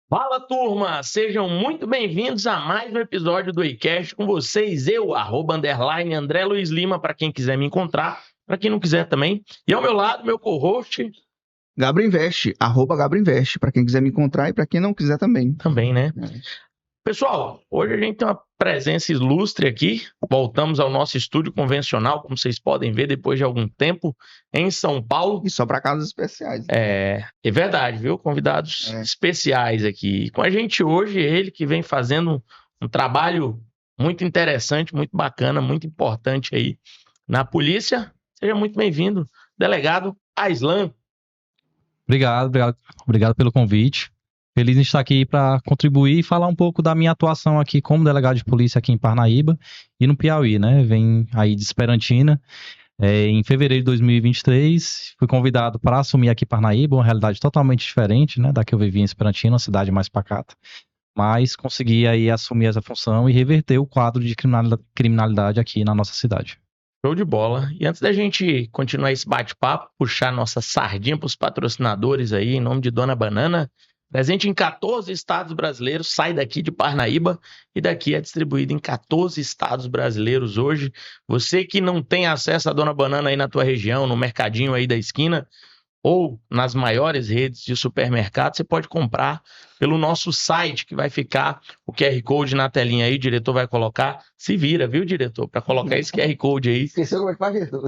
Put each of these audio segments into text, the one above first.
Fala, turma! Sejam muito bem-vindos a mais um episódio do iCast com vocês, eu, @André Luiz Lima, para quem quiser me encontrar, para quem não quiser também. E ao meu lado, meu co-host, Gabro Invest, @Gabro Invest, para quem quiser me encontrar e para quem não quiser também. né? Pessoal, hoje a gente tem uma presença ilustre aqui. Voltamos ao nosso estúdio convencional, como vocês podem ver, depois de algum tempo, em São Paulo. E só para casos especiais. É verdade, viu? Convidados especiais aqui. Com a gente hoje, ele que vem fazendo um trabalho muito interessante, muito bacana, muito importante aí na polícia. Seja muito bem-vindo, delegado Aislan. Obrigado pelo convite. Feliz em estar aqui para contribuir e falar um pouco da minha atuação aqui como delegado de polícia aqui em Parnaíba e no Piauí, né? Vem aí de Esperantina. Em fevereiro de 2023, fui convidado para assumir aqui Parnaíba, uma realidade totalmente diferente, né, da que eu vivia em Esperantina, uma cidade mais pacata. Mas consegui aí assumir essa função e reverter o quadro de criminalidade aqui na nossa cidade. Show de bola. E antes da gente continuar esse bate-papo, puxar nossa sardinha para os patrocinadores aí, em nome de Dona Banana, presente em 14 estados brasileiros, sai daqui de Parnaíba e daqui é distribuído em 14 estados brasileiros hoje. Você que não tem acesso à Dona Banana aí na tua região, no mercadinho aí da esquina, ou nas maiores redes de supermercado, você pode comprar pelo nosso site, que vai ficar o QR Code na telinha aí, o diretor vai colocar. Se vira, viu, diretor, para colocar esse QR Code aí. Esqueceu como é que faz isso?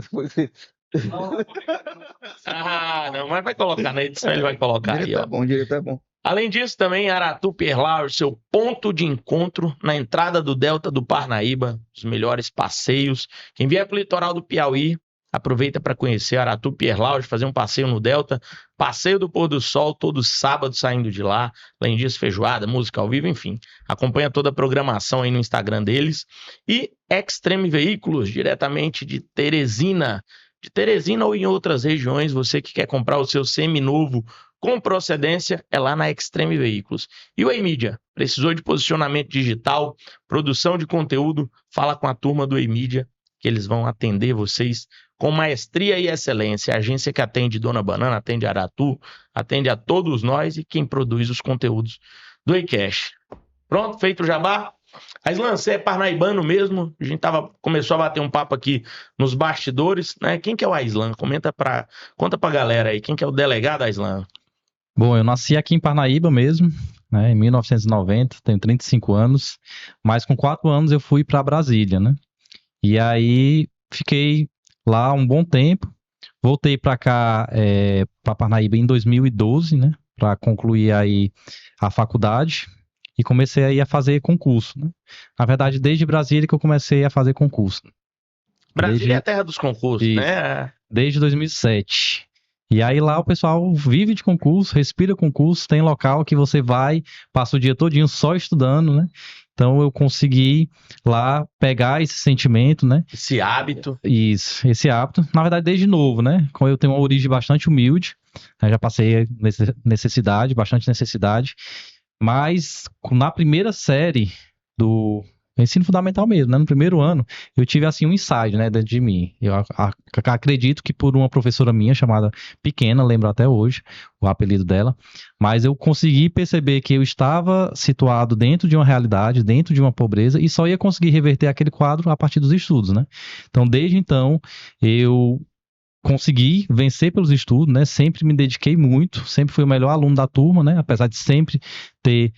Não, mas vai colocar na edição, ele vai colocar aí, ó. Direito é bom. Além disso, também Aratu Pier Lounge, seu ponto de encontro na entrada do Delta do Parnaíba, os melhores passeios. Quem vier para o litoral do Piauí, aproveita para conhecer Aratu Pier Lounge, fazer um passeio no Delta, passeio do pôr do sol, todo sábado saindo de lá. Além disso, feijoada, música ao vivo, enfim. Acompanha toda a programação aí no Instagram deles. E Extreme Veículos, diretamente de Teresina. De Teresina ou em outras regiões, você que quer comprar o seu seminovo com procedência, é lá na Extreme Veículos. E o Emídia, precisou de posicionamento digital, produção de conteúdo, fala com a turma do Emídia, que eles vão atender vocês com maestria e excelência. A agência que atende Dona Banana, atende Aratu, atende a todos nós e quem produz os conteúdos do iCash. Pronto, feito o jabá? Aislan, você é parnaibano mesmo? A gente começou a bater um papo aqui nos bastidores, né? Quem que é o Aislan? Conta pra galera aí, quem que é o delegado Aislan? Bom, eu nasci aqui em Parnaíba mesmo, né, em 1990, tenho 35 anos, mas com 4 anos eu fui para Brasília, né? E aí fiquei lá um bom tempo, voltei para cá, para Parnaíba em 2012, né, para concluir aí a faculdade e comecei aí a fazer concurso, né? Na verdade, desde Brasília que eu comecei a fazer concurso. Brasília é a terra dos concursos, né? Desde 2007. E aí lá o pessoal vive de concurso, respira concurso, tem local que você vai, passa o dia todinho só estudando, né? Então eu consegui lá pegar esse sentimento, né? Esse hábito. Isso, esse hábito. Na verdade, desde novo, né? Como eu tenho uma origem bastante humilde, né? Já passei necessidade, bastante necessidade. Mas na primeira série do ensino fundamental mesmo, né? No primeiro ano, eu tive assim um insight, né, dentro de mim. Eu acredito que por uma professora minha chamada Pequena, lembro até hoje o apelido dela, mas eu consegui perceber que eu estava situado dentro de uma realidade, dentro de uma pobreza e só ia conseguir reverter aquele quadro a partir dos estudos, né? Então, desde então, eu consegui vencer pelos estudos, né? Sempre me dediquei muito, sempre fui o melhor aluno da turma, né? Apesar de sempre ter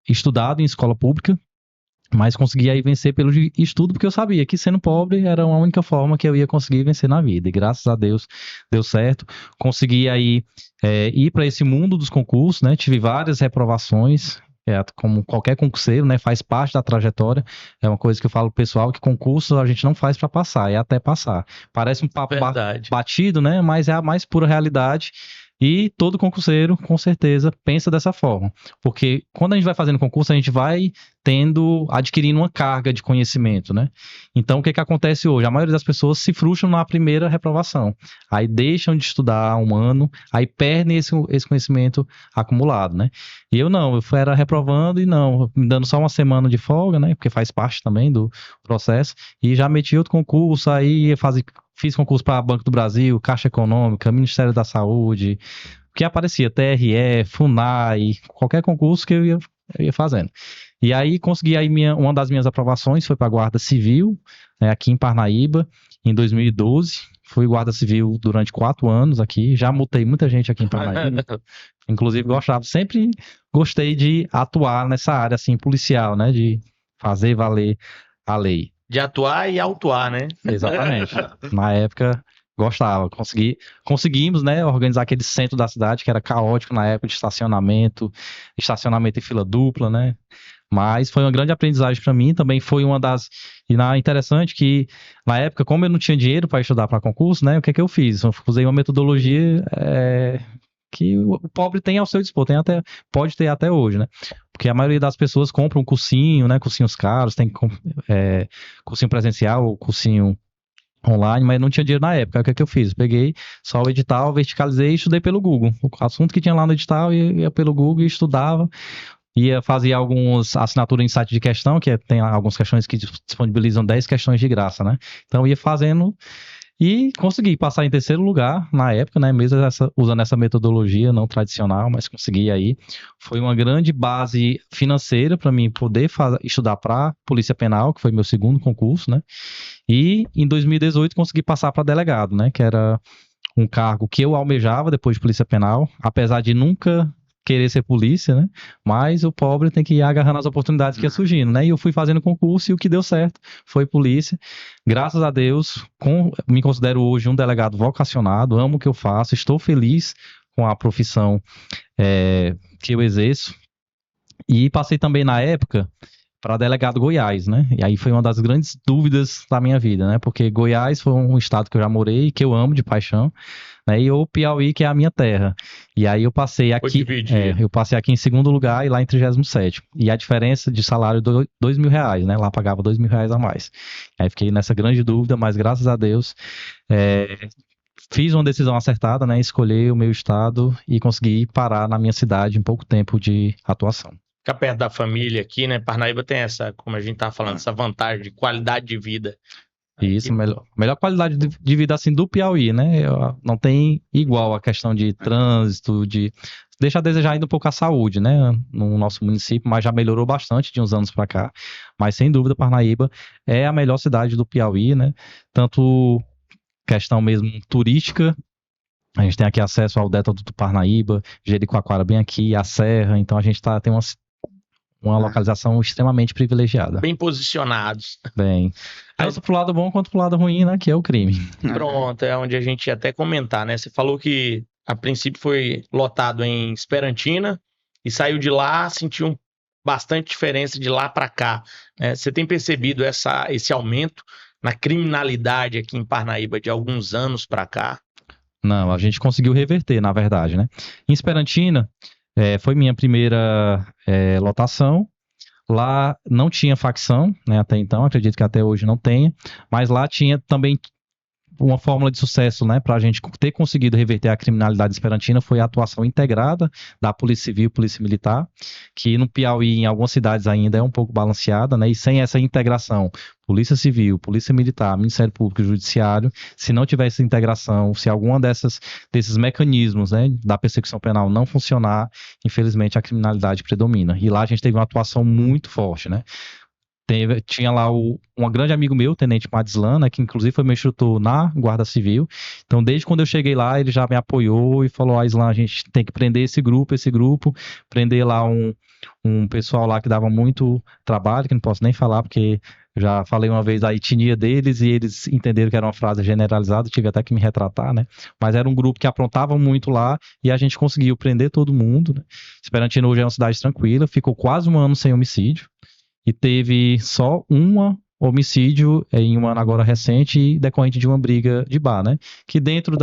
estudado em escola pública, mas consegui aí vencer pelo estudo, porque eu sabia que sendo pobre era a única forma que eu ia conseguir vencer na vida. E graças a Deus deu certo. Consegui aí ir para esse mundo dos concursos, né? Tive várias reprovações, como qualquer concurseiro, né? Faz parte da trajetória. É uma coisa que eu falo pro pessoal, que concurso a gente não faz para passar, é até passar. Parece um papo batido, né? Mas é a mais pura realidade. E todo concurseiro, com certeza, pensa dessa forma. Porque quando a gente vai fazendo concurso, a gente vai adquirindo uma carga de conhecimento, né? Então, o que acontece hoje? A maioria das pessoas se frustram na primeira reprovação. Aí deixam de estudar um ano, aí perdem esse conhecimento acumulado, né? E eu não, eu era reprovando e não, me dando só uma semana de folga, né? Porque faz parte também do processo. E já meti outro concurso, aí fiz concurso para Banco do Brasil, Caixa Econômica, Ministério da Saúde, Porque aparecia TRE, FUNAI, qualquer concurso que eu ia fazendo. E aí consegui aí uma das minhas aprovações foi para a Guarda Civil, né, aqui em Parnaíba, em 2012. Fui guarda civil durante 4 anos aqui, já multei muita gente aqui em Parnaíba. Inclusive sempre gostei de atuar nessa área assim policial, né, de fazer valer a lei. De atuar e autuar, né? Exatamente. Na época gostava, conseguimos, né, organizar aquele centro da cidade que era caótico na época de estacionamento em fila dupla, né? Mas foi uma grande aprendizagem para mim, também foi uma das... interessante que, na época, como eu não tinha dinheiro para estudar para concurso, né, o que eu fiz? Eu usei uma metodologia que o pobre tem ao seu dispor, pode ter até hoje, né? Porque a maioria das pessoas compra um cursinho, né, cursinhos caros, tem cursinho presencial ou cursinho online, mas não tinha dinheiro na época. O que eu fiz? Peguei só o edital, verticalizei e estudei pelo Google. O assunto que tinha lá no edital, ia pelo Google e estudava. Ia fazer algumas assinaturas em site de questão, tem algumas questões que disponibilizam 10 questões de graça, né? Então ia fazendo e consegui passar em terceiro lugar na época, né? Mesmo usando essa metodologia não tradicional, mas consegui aí. Foi uma grande base financeira para mim poder estudar para Polícia Penal, que foi meu segundo concurso, né? E em 2018 consegui passar para delegado, né? Que era um cargo que eu almejava depois de Polícia Penal, apesar de nunca querer ser polícia, né? Mas o pobre tem que ir agarrando as oportunidades que ia surgindo, né? E eu fui fazendo concurso e o que deu certo foi polícia. Graças a Deus, me considero hoje um delegado vocacionado, amo o que eu faço, estou feliz com a profissão que eu exerço. E passei também na época para delegado Goiás, né? E aí foi uma das grandes dúvidas da minha vida, né? Porque Goiás foi um estado que eu já morei, que eu amo de paixão, né? E o Piauí, que é a minha terra. E aí eu passei aqui, em segundo lugar e lá em 37º. E a diferença de salário de R$2.000, né? Lá pagava R$2.000 a mais. Aí fiquei nessa grande dúvida, mas graças a Deus fiz uma decisão acertada, né? Escolhi o meu estado e consegui parar na minha cidade em pouco tempo de atuação. Ficar perto da família aqui, né? Parnaíba tem essa, como a gente tá falando, essa vantagem de qualidade de vida. Isso, melhor qualidade de vida assim do Piauí, né? Não tem igual a questão de trânsito, deixa a desejar ainda um pouco a saúde, né? No nosso município, mas já melhorou bastante de uns anos para cá. Mas sem dúvida, Parnaíba é a melhor cidade do Piauí, né? Tanto questão mesmo turística. A gente tem aqui acesso ao Delta do Parnaíba, Jericoacoara bem aqui, a Serra, então a gente tem uma localização extremamente privilegiada. Bem posicionados. Bem. Tanto pro lado bom quanto pro lado ruim, né? Que é o crime. Pronto, é onde a gente ia até comentar, né? Você falou que a princípio foi lotado em Esperantina e saiu de lá, sentiu bastante diferença de lá para cá. Né? Você tem percebido esse aumento na criminalidade aqui em Parnaíba de alguns anos para cá? Não, a gente conseguiu reverter, na verdade, né? Em Esperantina, foi minha primeira lotação. Lá não tinha facção, né, até então, acredito que até hoje não tenha, mas lá tinha também uma fórmula de sucesso, né, para a gente ter conseguido reverter a criminalidade esperantina foi a atuação integrada da Polícia Civil e Polícia Militar, que no Piauí, em algumas cidades ainda é um pouco balanceada, né, e sem essa integração, Polícia Civil, Polícia Militar, Ministério Público e Judiciário, se não tiver essa integração, se algum desses mecanismos, né, da persecução penal não funcionar, infelizmente a criminalidade predomina. E lá a gente teve uma atuação muito forte, né. Tinha lá um grande amigo meu, o Tenente Madislan, né, que inclusive foi meu instrutor na Guarda Civil. Então, desde quando eu cheguei lá, ele já me apoiou e falou: Islan, a gente tem que prender esse grupo, prender lá um pessoal lá que dava muito trabalho, que não posso nem falar, porque eu já falei uma vez da etnia deles e eles entenderam que era uma frase generalizada, tive até que me retratar, né? Mas era um grupo que aprontava muito lá e a gente conseguiu prender todo mundo, né? Esperantina hoje é uma cidade tranquila, ficou quase um ano sem homicídio. E teve só um homicídio em um ano agora recente, decorrente de uma briga de bar, né? Que dentro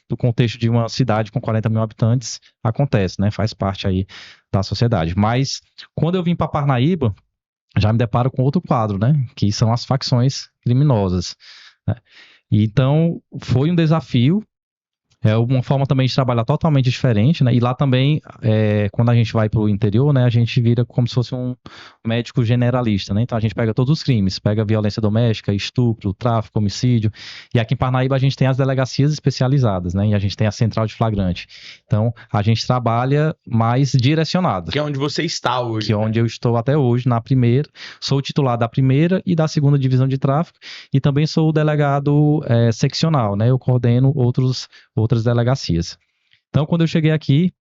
do contexto de uma cidade com 40 mil habitantes acontece, né? Faz parte aí da sociedade. Mas quando eu vim para Parnaíba, já me deparo com outro quadro, né? Que são as facções criminosas. Né? Então, foi um desafio É uma forma também de trabalhar totalmente diferente, né? E lá também, quando a gente vai para o interior, né, a gente vira como se fosse um médico generalista, né? Então a gente pega todos os crimes, pega violência doméstica, estupro, tráfico, homicídio. E aqui em Parnaíba a gente tem as delegacias especializadas, né? E a gente tem a central de flagrante. Então a gente trabalha mais direcionado. Que é onde você está hoje. Que é onde eu estou até hoje, na primeira. Sou titular da primeira e da segunda divisão de tráfico. E também sou o delegado seccional, né? Eu coordeno outras delegacias. Então, quando eu cheguei aqui,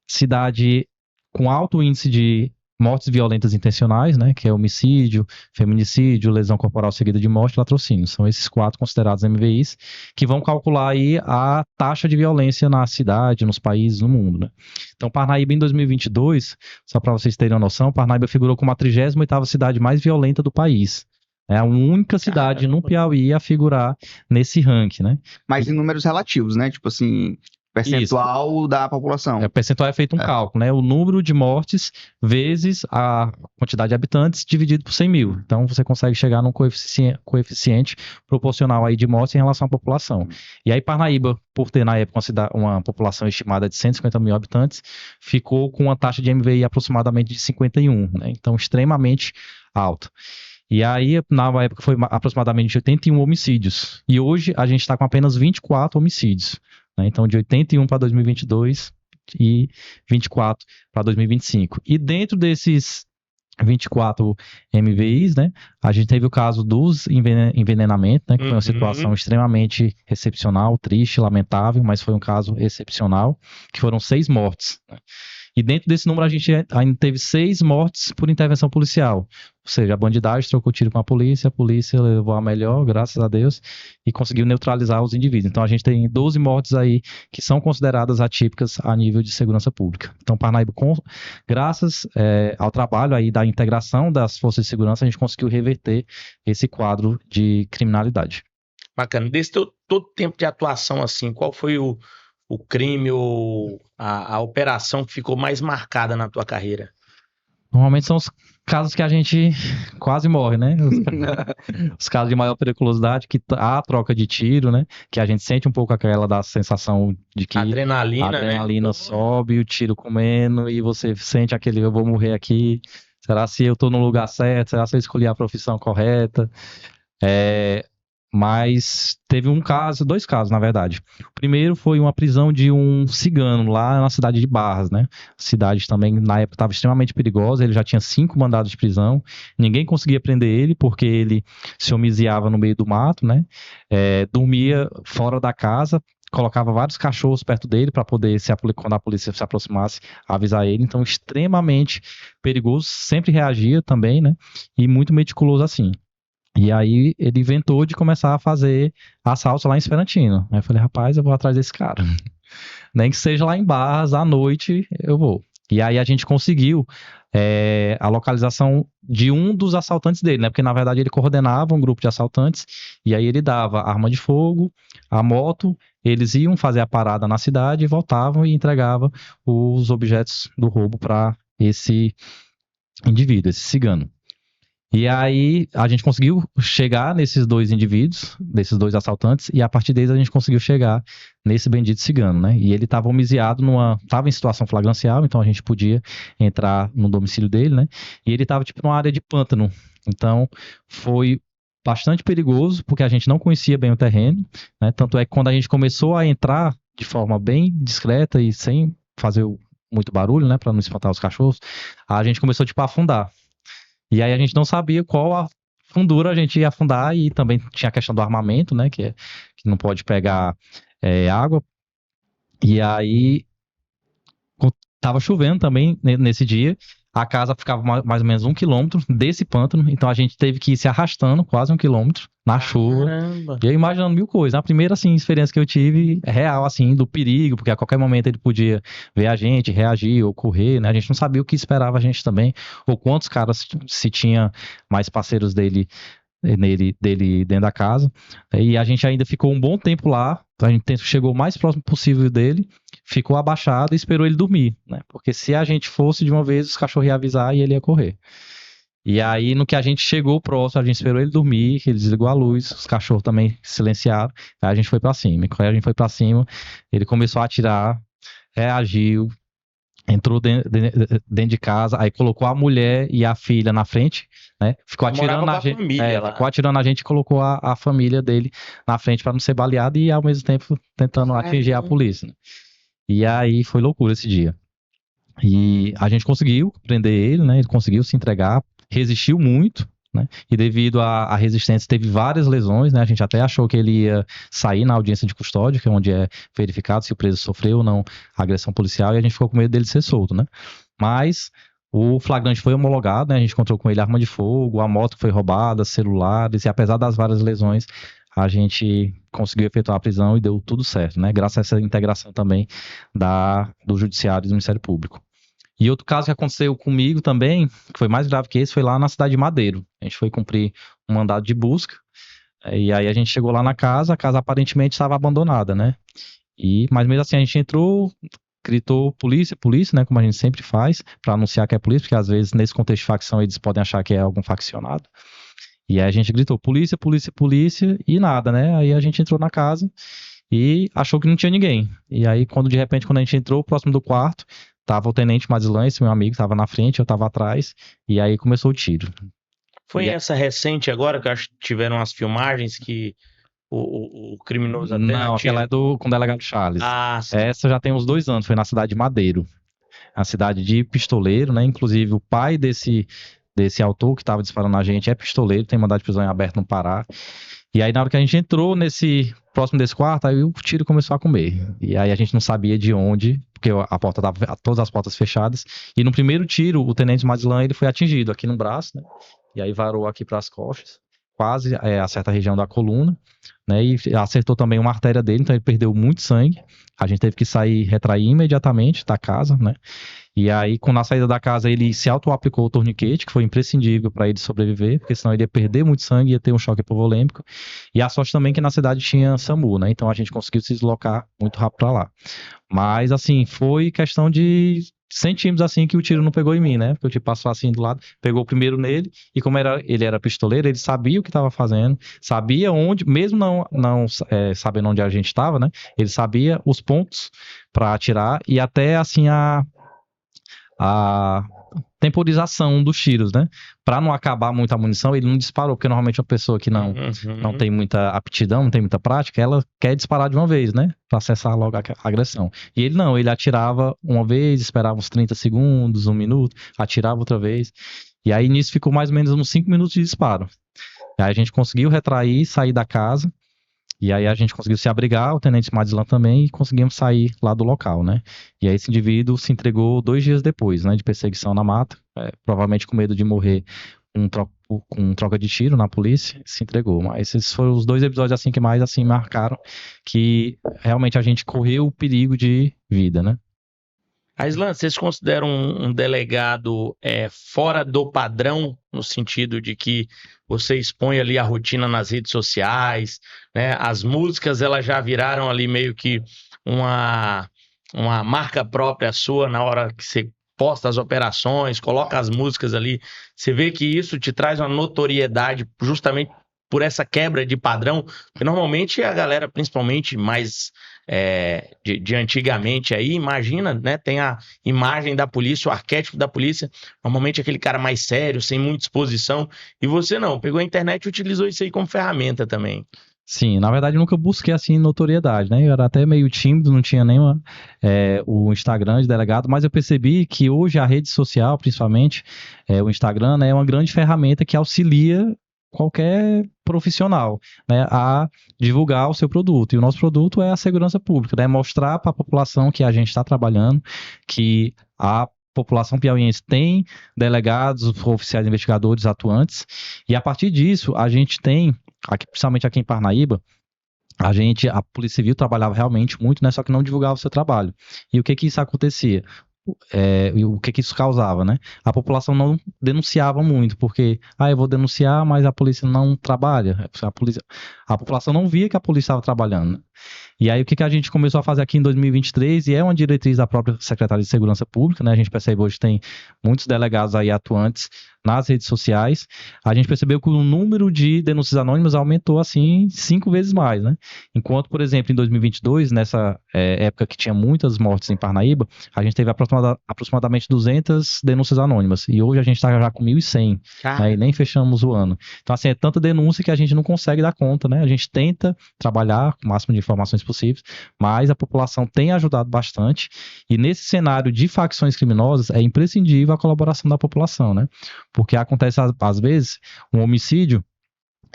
cidade com alto índice de mortes violentas intencionais, né? Que é homicídio, feminicídio, lesão corporal seguida de morte, latrocínio. São esses 4 considerados MVIs que vão calcular aí a taxa de violência na cidade, nos países, no mundo, né? Então, Parnaíba em 2022, só para vocês terem uma noção, Parnaíba figurou como a 38ª cidade mais violenta do país. É a única cidade no Piauí a figurar nesse ranking, né? Mas em números relativos, né? Tipo assim, percentual da população. O percentual é feito um cálculo, né? O número de mortes vezes a quantidade de habitantes dividido por 100 mil. Então, você consegue chegar num coeficiente proporcional aí de mortes em relação à população. E aí, Parnaíba, por ter na época uma população estimada de 150 mil habitantes, ficou com uma taxa de MVI aproximadamente de 51, né? Então, extremamente alta. E aí, na época, foi aproximadamente 81 homicídios. E hoje, a gente está com apenas 24 homicídios. Né? Então, de 81 para 2022 e 24 para 2025. E dentro desses 24 MVIs, né, a gente teve o caso dos envenenamentos, né, que foi uma situação extremamente excepcional, triste, lamentável, mas foi um caso excepcional, que foram 6 mortes. Né? E dentro desse número a gente ainda teve 6 mortes por intervenção policial. Ou seja, a bandidagem trocou tiro com a polícia levou a melhor, graças a Deus, e conseguiu neutralizar os indivíduos. Então a gente tem 12 mortes aí que são consideradas atípicas a nível de segurança pública. Então Parnaíba, graças ao trabalho aí da integração das forças de segurança, a gente conseguiu reverter esse quadro de criminalidade. Bacana. Desse todo tempo de atuação, assim, qual foi o crime ou a operação que ficou mais marcada na tua carreira? Normalmente são os casos que a gente quase morre, né? Os casos de maior periculosidade, que há troca de tiro, né? Que a gente sente um pouco aquela da sensação de que a adrenalina, né? Sobe, o tiro comendo, e você sente aquele, eu vou morrer aqui. Será se eu tô no lugar certo? Será se eu escolhi a profissão correta? Mas teve dois casos, na verdade. O primeiro foi uma prisão de um cigano lá na cidade de Barras, né? A cidade também, na época, estava extremamente perigosa. Ele já tinha 5 mandados de prisão. Ninguém conseguia prender ele porque ele se homiziava no meio do mato, né? Dormia fora da casa, colocava vários cachorros perto dele para poder, quando a polícia se aproximasse, avisar ele. Então, extremamente perigoso. Sempre reagia também, né? E muito meticuloso assim. E aí ele inventou de começar a fazer assaltos lá em Esperantino. Aí eu falei, rapaz, eu vou atrás desse cara. Nem que seja lá em Barras, à noite, eu vou. E aí a gente conseguiu a localização de um dos assaltantes dele, né? Porque na verdade ele coordenava um grupo de assaltantes, e aí ele dava arma de fogo, a moto, eles iam fazer a parada na cidade, voltavam e entregavam os objetos do roubo para esse indivíduo, esse cigano. E aí a gente conseguiu chegar nesses 2 indivíduos, desses 2 assaltantes, e a partir deles a gente conseguiu chegar nesse bendito cigano, né? E ele estava homiziado estava em situação flagrancial, então a gente podia entrar no domicílio dele, né? E ele estava tipo numa área de pântano. Então foi bastante perigoso, porque a gente não conhecia bem o terreno, né? Tanto é que quando a gente começou a entrar de forma bem discreta e sem fazer muito barulho, né, para não espantar os cachorros, a gente começou tipo a afundar. E aí a gente não sabia qual a fundura a gente ia afundar, e também tinha a questão do armamento, né, que não pode pegar água. E aí tava chovendo também nesse dia, a casa ficava mais ou menos 1 quilômetro desse pântano, então a gente teve que ir se arrastando quase 1 quilômetro na chuva. E eu imaginando mil coisas. A primeira, assim, experiência que eu tive real, assim, do perigo, porque a qualquer momento ele podia ver a gente, reagir ou correr, né? A gente não sabia o que esperava a gente também, ou quantos caras, se tinha mais parceiros dele dentro da casa. E a gente ainda ficou um bom tempo lá, a gente chegou o mais próximo possível dele, ficou abaixado e esperou ele dormir, né? Porque se a gente fosse de uma vez, os cachorros iam avisar e ele ia correr. E aí, no que a gente chegou próximo, a gente esperou ele dormir, ele desligou a luz, os cachorros também silenciaram, aí a gente foi pra cima. E quando a gente foi pra cima, ele começou a atirar, reagiu, entrou dentro de casa, aí colocou a mulher e a filha na frente, né? Ficou atirando na gente, ficou atirando a gente e colocou a família dele na frente pra não ser baleado e ao mesmo tempo tentando atingir a polícia, né? E aí foi loucura esse dia. E a gente conseguiu prender ele, né? Ele conseguiu se entregar, resistiu muito, né? E devido à resistência teve várias lesões, né? A gente até achou que ele ia sair na audiência de custódia, que é onde é verificado se o preso sofreu ou não agressão policial, e a gente ficou com medo dele ser solto, né? Mas o flagrante foi homologado, né? A gente encontrou com ele arma de fogo, a moto foi roubada, celulares, e apesar das várias lesões, a gente conseguiu efetuar a prisão e deu tudo certo, né? Graças a essa integração também do Judiciário e do Ministério Público. E outro caso que aconteceu comigo também, que foi mais grave que esse, foi lá na cidade de Madeiro. A gente foi cumprir um mandado de busca, e aí a gente chegou lá na casa, a casa aparentemente estava abandonada, né? Mas mesmo assim a gente entrou, gritou polícia, polícia, né? Como a gente sempre faz, para anunciar que é polícia, porque às vezes nesse contexto de facção eles podem achar que é algum faccionado. E aí a gente gritou polícia, polícia, polícia, e nada, né? Aí a gente entrou na casa e achou que não tinha ninguém. E aí quando de repente, quando a gente entrou próximo do quarto, tava o tenente Madislan, esse meu amigo, tava na frente, eu tava atrás, e aí começou o tiro. Foi essa recente agora, que eu acho que tiveram as filmagens que o criminoso até... Não, aquela é com o delegado Charles. Sim. Essa já tem uns 2 anos, foi na cidade de Madeiro. A cidade de pistoleiro, né? Inclusive o pai desse autor que tava disparando a gente é pistoleiro, tem mandado de prisão em aberto no Pará. E aí na hora que a gente entrou próximo desse quarto, aí o tiro começou a comer. E aí a gente não sabia de onde, porque a porta tava, todas as portas fechadas. E no primeiro tiro, o tenente Madislan, ele foi atingido aqui no braço, né? E aí varou aqui para as costas, quase acerta a região da coluna, né? E acertou também uma artéria dele, então ele perdeu muito sangue. A gente teve que retrair imediatamente da casa, né? E aí, na saída da casa, ele se auto-aplicou o torniquete, que foi imprescindível para ele sobreviver, porque senão ele ia perder muito sangue, ia ter um choque hipovolêmico. E a sorte também que na cidade tinha SAMU, né? Então a gente conseguiu se deslocar muito rápido para lá. Mas, assim, foi questão de centímetros, assim, que o tiro não pegou em mim, né? Porque o tiro passou assim do lado, pegou primeiro nele, e como ele era pistoleiro, ele sabia o que estava fazendo, sabia onde, mesmo não sabendo onde a gente estava, né? Ele sabia os pontos para atirar, e até, assim, a temporização dos tiros, né? Para não acabar muito a munição, ele não disparou, porque normalmente uma pessoa que não tem muita aptidão, não tem muita prática, ela quer disparar de uma vez, né? Para cessar logo a agressão. E ele não, ele atirava uma vez, esperava uns 30 segundos, 1 minuto, atirava outra vez. E aí nisso ficou mais ou menos uns 5 minutos de disparo. Aí a gente conseguiu retrair, sair da casa. E aí a gente conseguiu se abrigar, o tenente Madislan também, e conseguimos sair lá do local, né? E aí esse indivíduo se entregou 2 dias depois, né? De perseguição na mata, provavelmente com medo de morrer com troca de tiro na polícia, se entregou. Mas esses foram os 2 episódios assim que mais assim marcaram, que realmente a gente correu o perigo de vida, né? Aislan, vocês consideram um delegado fora do padrão, no sentido de que você expõe ali a rotina nas redes sociais, né? As músicas, elas já viraram ali meio que uma marca própria sua na hora que você posta as operações, coloca as músicas ali. Você vê que isso te traz uma notoriedade justamente por essa quebra de padrão, porque normalmente a galera, principalmente mais de antigamente aí, imagina, né, tem a imagem da polícia, o arquétipo da polícia, normalmente aquele cara mais sério, sem muita exposição, e você não, pegou a internet e utilizou isso aí como ferramenta também. Sim, na verdade eu nunca busquei assim notoriedade, né? Eu era até meio tímido, não tinha nem o Instagram de delegado, mas eu percebi que hoje a rede social, principalmente o Instagram, né, é uma grande ferramenta que auxilia qualquer profissional, né, a divulgar o seu produto. E o nosso produto é a segurança pública, né? Mostrar para a população que a gente está trabalhando, que a população piauiense tem delegados, oficiais investigadores atuantes, e a partir disso a gente tem, principalmente aqui em Parnaíba, a Polícia Civil trabalhava realmente muito, né, só que não divulgava o seu trabalho. E o que isso acontecia? O que isso causava, né? A população não denunciava muito, porque eu vou denunciar, mas a polícia não trabalha. A população não via que a polícia estava trabalhando. E aí o que a gente começou a fazer aqui em 2023, e é uma diretriz da própria Secretaria de Segurança Pública, né? A gente percebe hoje que tem muitos delegados aí atuantes nas redes sociais. A gente percebeu que o número de denúncias anônimas aumentou assim 5 vezes mais, né? Enquanto, por exemplo, em 2022, nessa época que tinha muitas mortes em Parnaíba, a gente teve aproximadamente 200 denúncias anônimas. E hoje a gente está já com 1.100, né? E nem fechamos o ano. Então, assim, é tanta denúncia que a gente não consegue dar conta, né? A gente tenta trabalhar com o máximo de informações possíveis, mas a população tem ajudado bastante. E nesse cenário de facções criminosas, é imprescindível a colaboração da população, né? Porque acontece, às vezes, um homicídio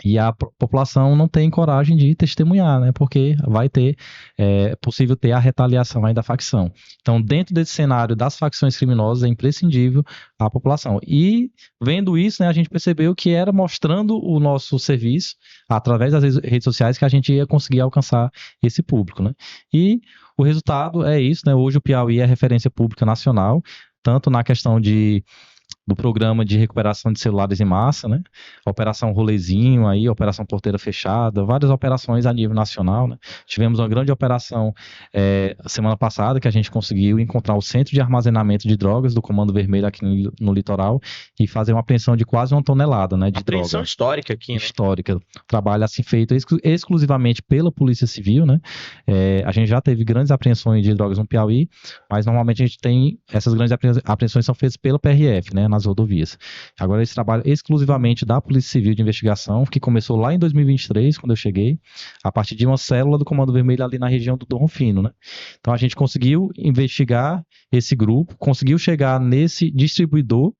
e a população não tem coragem de testemunhar, né? Porque vai ter, possível ter a retaliação aí da facção. Então, dentro desse cenário das facções criminosas, é imprescindível a população. E, vendo isso, né, a gente percebeu que era mostrando o nosso serviço, através das redes sociais, que a gente ia conseguir alcançar esse público, né? E o resultado é isso, né? Hoje o Piauí é referência pública nacional, tanto na questão do programa de recuperação de celulares em massa, né? Operação Rolezinho aí, Operação Porteira Fechada, várias operações a nível nacional, né? Tivemos uma grande operação semana passada que a gente conseguiu encontrar o centro de armazenamento de drogas do Comando Vermelho aqui no litoral e fazer uma apreensão de quase 1 tonelada, né, de droga. Apreensão histórica aqui, né? Histórica. Trabalho assim feito exclusivamente pela Polícia Civil, né? A gente já teve grandes apreensões de drogas no Piauí, mas normalmente a gente tem, essas grandes apreensões são feitas pela PRF, né, nas rodovias. Agora esse trabalho exclusivamente da Polícia Civil de investigação, que começou lá em 2023, quando eu cheguei, a partir de uma célula do Comando Vermelho ali na região do Dom Rufino, né? Então a gente conseguiu investigar esse grupo, conseguiu chegar nesse distribuidor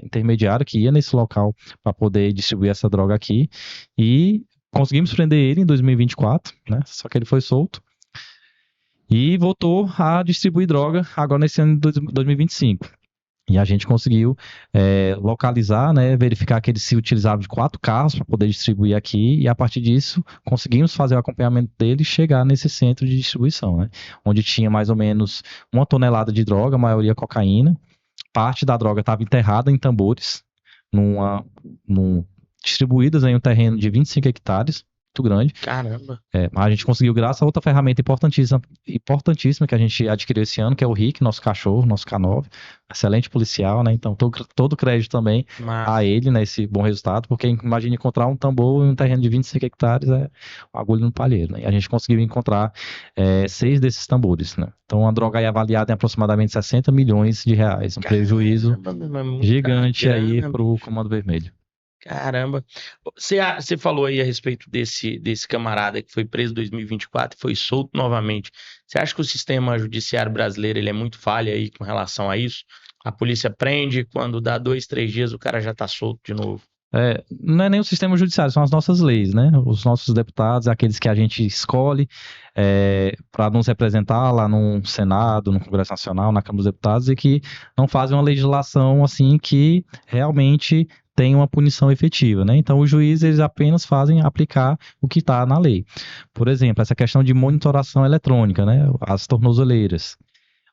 intermediário que ia nesse local para poder distribuir essa droga aqui e conseguimos prender ele em 2024, né? Só que ele foi solto e voltou a distribuir droga agora nesse ano de 2025. E a gente conseguiu localizar, né, verificar que ele se utilizava de 4 carros para poder distribuir aqui, e a partir disso conseguimos fazer o acompanhamento dele e chegar nesse centro de distribuição, né, onde tinha mais ou menos 1 tonelada de droga, a maioria cocaína. Parte da droga estava enterrada em tambores, distribuídas em um terreno de 25 hectares, muito grande. Caramba. Mas a gente conseguiu, graças a outra ferramenta importantíssima que a gente adquiriu esse ano, que é o Rick, nosso cachorro, nosso K9, excelente policial, né? Então todo crédito também a ele, né? Esse bom resultado, porque imagine encontrar um tambor em um terreno de 25 hectares, um agulho no palheiro, né? E a gente conseguiu encontrar 6 desses tambores, né? Então a droga aí avaliada em aproximadamente 60 milhões de reais, um prejuízo gigante aí para o Comando Vermelho. Caramba. Você falou aí a respeito desse camarada que foi preso em 2024 e foi solto novamente. Você acha que o sistema judiciário brasileiro ele é muito falha aí com relação a isso? A polícia prende, quando dá 2, 3 dias o cara já tá solto de novo. Não é nem o sistema judiciário, são as nossas leis, né? Os nossos deputados, aqueles que a gente escolhe para nos representar lá no Senado, no Congresso Nacional, na Câmara dos Deputados, e que não fazem uma legislação assim que realmente tem uma punição efetiva, né? Então, os juízes eles apenas fazem aplicar o que está na lei. Por exemplo, essa questão de monitoração eletrônica, né? As tornozeleiras.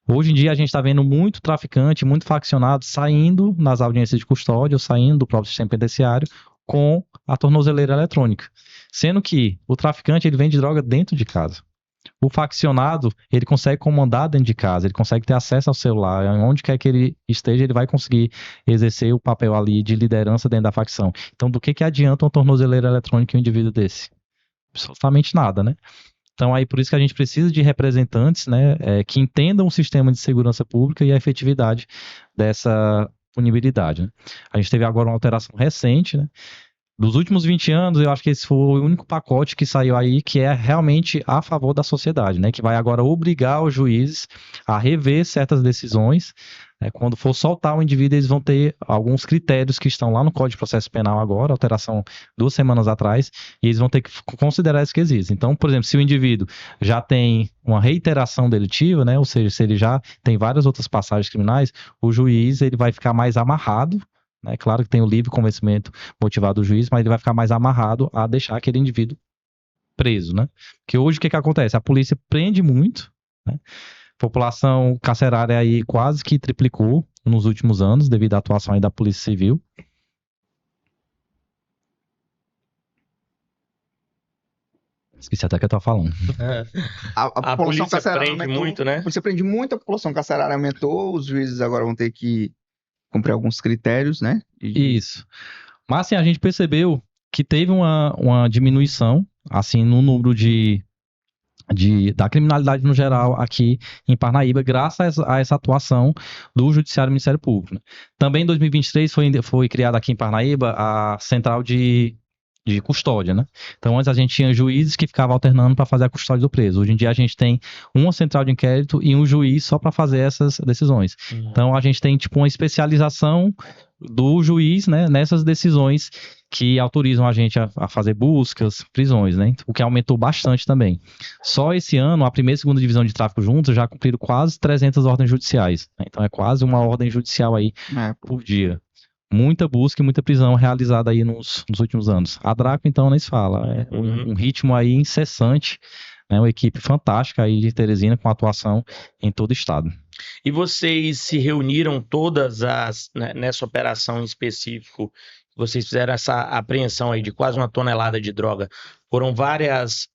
Hoje em dia a gente está vendo muito traficante, muito faccionado saindo nas audiências de custódia ou saindo do próprio sistema penitenciário com a tornozeleira eletrônica. Sendo que o traficante ele vende droga dentro de casa. O faccionado, ele consegue comandar dentro de casa, ele consegue ter acesso ao celular, onde quer que ele esteja, ele vai conseguir exercer o papel ali de liderança dentro da facção. Então, do que adianta uma tornozeleira eletrônica em um indivíduo desse? Absolutamente nada, né? Então, aí por isso que a gente precisa de representantes, né, que entendam o sistema de segurança pública e a efetividade dessa punibilidade, né? A gente teve agora uma alteração recente, né? Dos últimos 20 anos, eu acho que esse foi o único pacote que saiu aí que é realmente a favor da sociedade, né? Que vai agora obrigar os juízes a rever certas decisões. Quando for soltar o indivíduo, eles vão ter alguns critérios que estão lá no Código de Processo Penal agora, alteração 2 semanas atrás, e eles vão ter que considerar esses quesitos. Então, por exemplo, se o indivíduo já tem uma reiteração delitiva, né? Ou seja, se ele já tem várias outras passagens criminais, o juiz ele vai ficar mais amarrado. É claro que tem o livre convencimento motivado do juiz, mas ele vai ficar mais amarrado a deixar aquele indivíduo preso, né? Porque hoje o que acontece? A polícia prende muito, né? A população carcerária aí quase que triplicou nos últimos anos devido à atuação aí da Polícia Civil. Esqueci até o que eu tava falando. A A população polícia carcerária prende aumentou. muito, né? A polícia prende muito, a população carcerária aumentou, os juízes agora vão ter que cumprir alguns critérios, né? Isso. Mas assim, a gente percebeu que teve uma diminuição, assim, no número da criminalidade no geral aqui em Parnaíba, graças a essa atuação do Judiciário e Ministério Público, né? Também em 2023 foi criada aqui em Parnaíba a central de custódia, né? Então antes a gente tinha juízes que ficavam alternando para fazer a custódia do preso. Hoje em dia a gente tem uma central de inquérito e um juiz só para fazer essas decisões. Então a gente tem tipo uma especialização do juiz, né, nessas decisões que autorizam a gente a fazer buscas, prisões, né? O que aumentou bastante também. Só esse ano, a primeira e segunda divisão de tráfico juntos já cumpriram quase 300 ordens judiciais, né? Então é quase uma ordem judicial aí por dia. Muita busca e muita prisão realizada aí nos últimos anos. A Draco, então, nem se fala. É um ritmo aí incessante, né? Uma equipe fantástica aí de Teresina com atuação em todo o estado. E vocês se reuniram todas nessa operação em específico, vocês fizeram essa apreensão aí de quase 1 tonelada de droga. Foram várias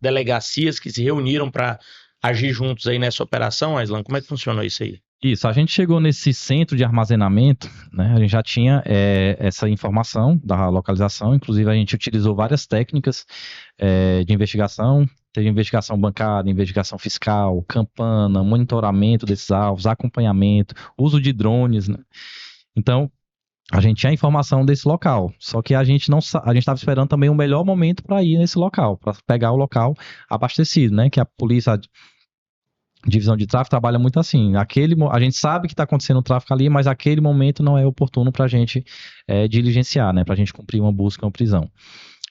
delegacias que se reuniram para agir juntos aí nessa operação, Aislan? Como é que funcionou isso aí? Isso, a gente chegou nesse centro de armazenamento, né? A gente já tinha essa informação da localização, inclusive a gente utilizou várias técnicas de investigação. Teve investigação bancária, investigação fiscal, campana, monitoramento desses alvos, acompanhamento, uso de drones, né? Então, a gente tinha informação desse local, só que a gente estava esperando também o melhor momento para ir nesse local, para pegar o local abastecido, né? Que a polícia, divisão de tráfico, trabalha muito assim. A gente sabe que está acontecendo o tráfico ali, mas aquele momento não é oportuno para a gente diligenciar, né? Para a gente cumprir uma busca, uma prisão.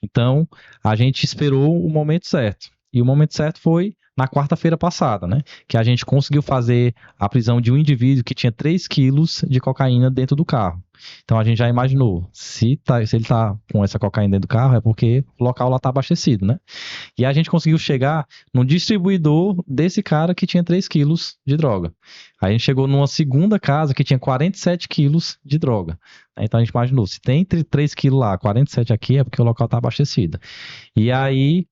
Então, a gente esperou o momento certo. E o momento certo foi na quarta-feira passada, né? Que a gente conseguiu fazer a prisão de um indivíduo que tinha 3 quilos de cocaína dentro do carro. Então a gente já imaginou, se ele tá com essa cocaína dentro do carro, é porque o local lá tá abastecido, né? E a gente conseguiu chegar no distribuidor desse cara que tinha 3 quilos de droga. Aí a gente chegou numa segunda casa que tinha 47 quilos de droga. Então a gente imaginou, se tem 3 quilos lá, 47 aqui, é porque o local tá abastecido. E aí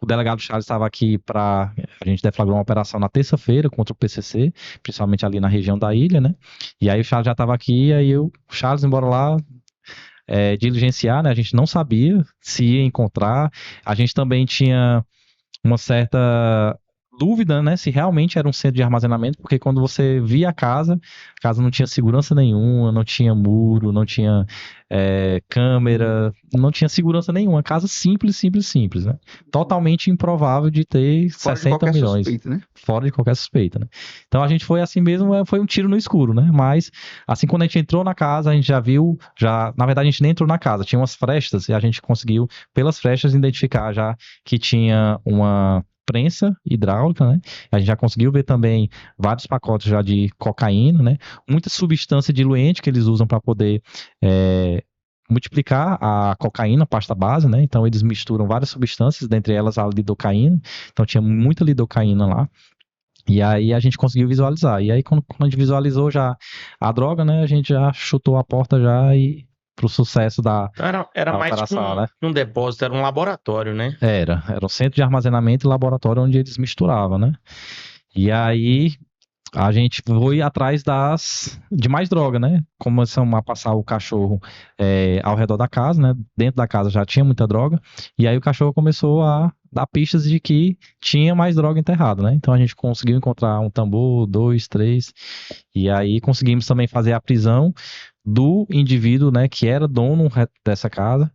o delegado Charles estava aqui a gente deflagrou uma operação na terça-feira contra o PCC, principalmente ali na região da ilha, né? E aí o Charles já estava aqui, e aí o Charles, embora lá diligenciar, né? A gente não sabia se ia encontrar. A gente também tinha uma certa dúvida, né, se realmente era um centro de armazenamento, porque quando você via a casa não tinha segurança nenhuma, não tinha muro, não tinha câmera, não tinha segurança nenhuma, casa simples, né, totalmente improvável de ter Fora 60 de milhões. Suspeita, né? Fora de qualquer suspeita, né. Então a gente foi assim mesmo, foi um tiro no escuro, né, mas assim quando a gente entrou na casa, a gente já viu, na verdade a gente nem entrou na casa, tinha umas frestas e a gente conseguiu, pelas frestas, identificar já que tinha uma prensa hidráulica, né? A gente já conseguiu ver também vários pacotes já de cocaína, né? Muita substância diluente que eles usam para poder multiplicar a cocaína, a pasta base, né? Então eles misturam várias substâncias, dentre elas a lidocaína. Então tinha muita lidocaína lá. E aí a gente conseguiu visualizar. E aí quando a gente visualizou já a droga, né? A gente já chutou a porta já e pro sucesso da Era mais operação, né? Um depósito, era um laboratório, né? Era um centro de armazenamento e laboratório onde eles misturavam, né? E aí a gente foi atrás de mais droga, né? Começamos a passar o cachorro ao redor da casa, né? Dentro da casa já tinha muita droga, e aí o cachorro começou a dar pistas de que tinha mais droga enterrada, né? Então a gente conseguiu encontrar um tambor, 2, 3, e aí conseguimos também fazer a prisão do indivíduo, né, que era dono dessa casa.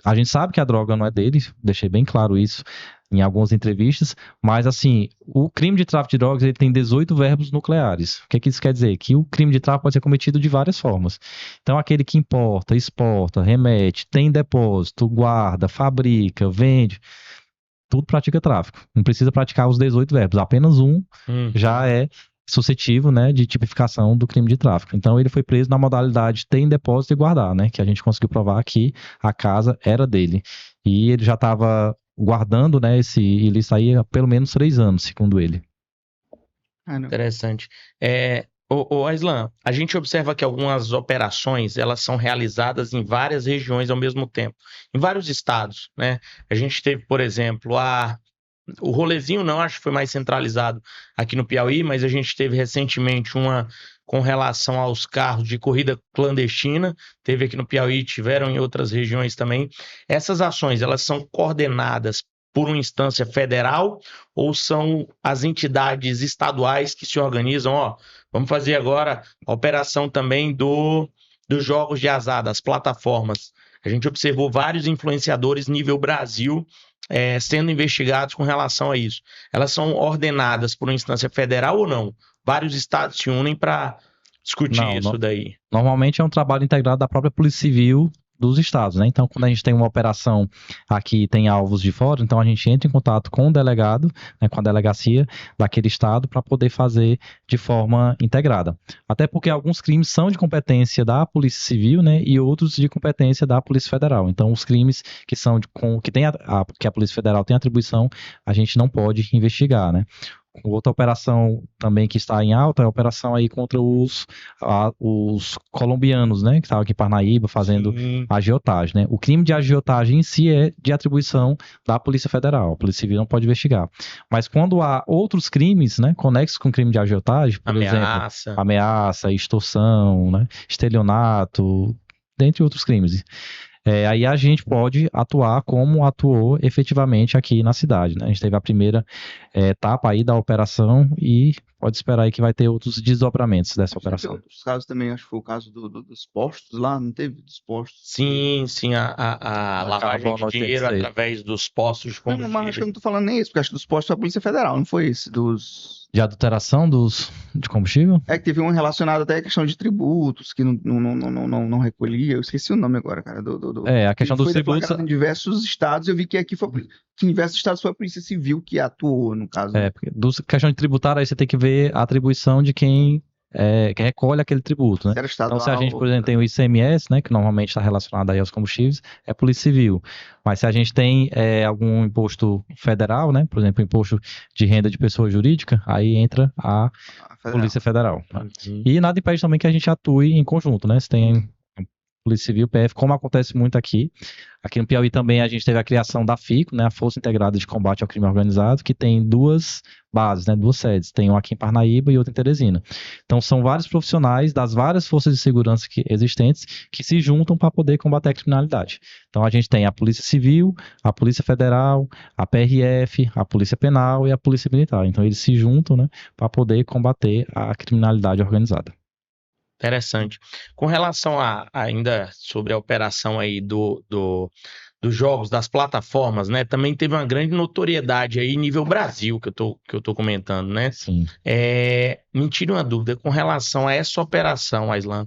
A gente sabe que a droga não é dele, deixei bem claro isso em algumas entrevistas, mas assim, o crime de tráfico de drogas ele tem 18 verbos nucleares. O que isso quer dizer? Que o crime de tráfico pode ser cometido de várias formas. Então aquele que importa, exporta, remete, tem depósito, guarda, fabrica, vende, tudo pratica tráfico. Não precisa praticar os 18 verbos, apenas um já é suscetível, né, de tipificação do crime de tráfico. Então ele foi preso na modalidade tem depósito e guardar, né, que a gente conseguiu provar que a casa era dele. E ele já estava guardando, né, esse ilícito aí há pelo menos 3 anos, segundo ele. Interessante. Ô Aislan, a gente observa que algumas operações elas são realizadas em várias regiões ao mesmo tempo, em vários estados, né? A gente teve, por exemplo, o rolezinho não, acho que foi mais centralizado aqui no Piauí, mas a gente teve recentemente uma com relação aos carros de corrida clandestina, teve aqui no Piauí, tiveram em outras regiões também. Essas ações, elas são coordenadas por uma instância federal ou são as entidades estaduais que se organizam? Ó, vamos fazer agora a operação também dos jogos de azar, das plataformas. A gente observou vários influenciadores nível Brasil sendo investigados com relação a isso. Elas são ordenadas por uma instância federal ou não? Vários estados se unem para discutir Não, isso daí. Normalmente é um trabalho integrado da própria Polícia Civil dos estados, né? Então, quando a gente tem uma operação aqui tem alvos de fora, então a gente entra em contato com o delegado, né, com a delegacia daquele estado para poder fazer de forma integrada. Até porque alguns crimes são de competência da Polícia Civil, né, e outros de competência da Polícia Federal. Então, os crimes que são que a Polícia Federal tem atribuição, a gente não pode investigar, né? Outra operação também que está em alta é a operação aí contra os colombianos, né, que estavam aqui em Parnaíba fazendo agiotagem, né? O crime de agiotagem em si é de atribuição da Polícia Federal. A Polícia Civil não pode investigar. Mas quando há outros crimes, né, conexos com o crime de agiotagem, por exemplo, ameaça, extorsão, né, estelionato, dentre outros crimes. Aí a gente pode atuar como atuou efetivamente aqui na cidade, né? A gente teve a primeira etapa aí da operação e pode esperar aí que vai ter outros desdobramentos dessa operação. Teve outros casos também, acho que foi o caso dos postos lá, não teve? Dos postos. Sim, a lavagem de dinheiro através dos postos de combustível. Não, mas acho que eu não tô falando nem isso, porque acho que dos postos foi a Polícia Federal, não foi esse? De adulteração de combustível? É que teve um relacionado até à questão de tributos, que não recolhia. Eu esqueci o nome agora, cara. A questão dos tributos. Em diversos estados, eu vi que aqui foi. Que em diversos estados foi a Polícia Civil que atuou, no caso. Porque questão de tributário, aí você tem que ver a atribuição de quem que recolhe aquele tributo, né? Então, se a gente, por exemplo, tem o ICMS, né, que normalmente está relacionado aí aos combustíveis, é a Polícia Civil. Mas se a gente tem algum imposto federal, né, por exemplo, imposto de renda de pessoa jurídica, aí entra a Polícia Federal. E nada impede também que a gente atue em conjunto, né? Se tem Polícia Civil, PF, como acontece muito aqui. Aqui no Piauí também a gente teve a criação da FICO, né, a Força Integrada de Combate ao Crime Organizado, que tem duas bases, né, duas sedes. Tem uma aqui em Parnaíba e outra em Teresina. Então são vários profissionais das várias forças de segurança existentes que se juntam para poder combater a criminalidade. Então a gente tem a Polícia Civil, a Polícia Federal, a PRF, a Polícia Penal e a Polícia Militar. Então eles se juntam, né, para poder combater a criminalidade organizada. Interessante. Com relação ainda sobre a operação aí dos jogos, das plataformas, né? Também teve uma grande notoriedade aí nível Brasil, que eu tô comentando, né? Sim. Me tira uma dúvida com relação a essa operação, Aislan.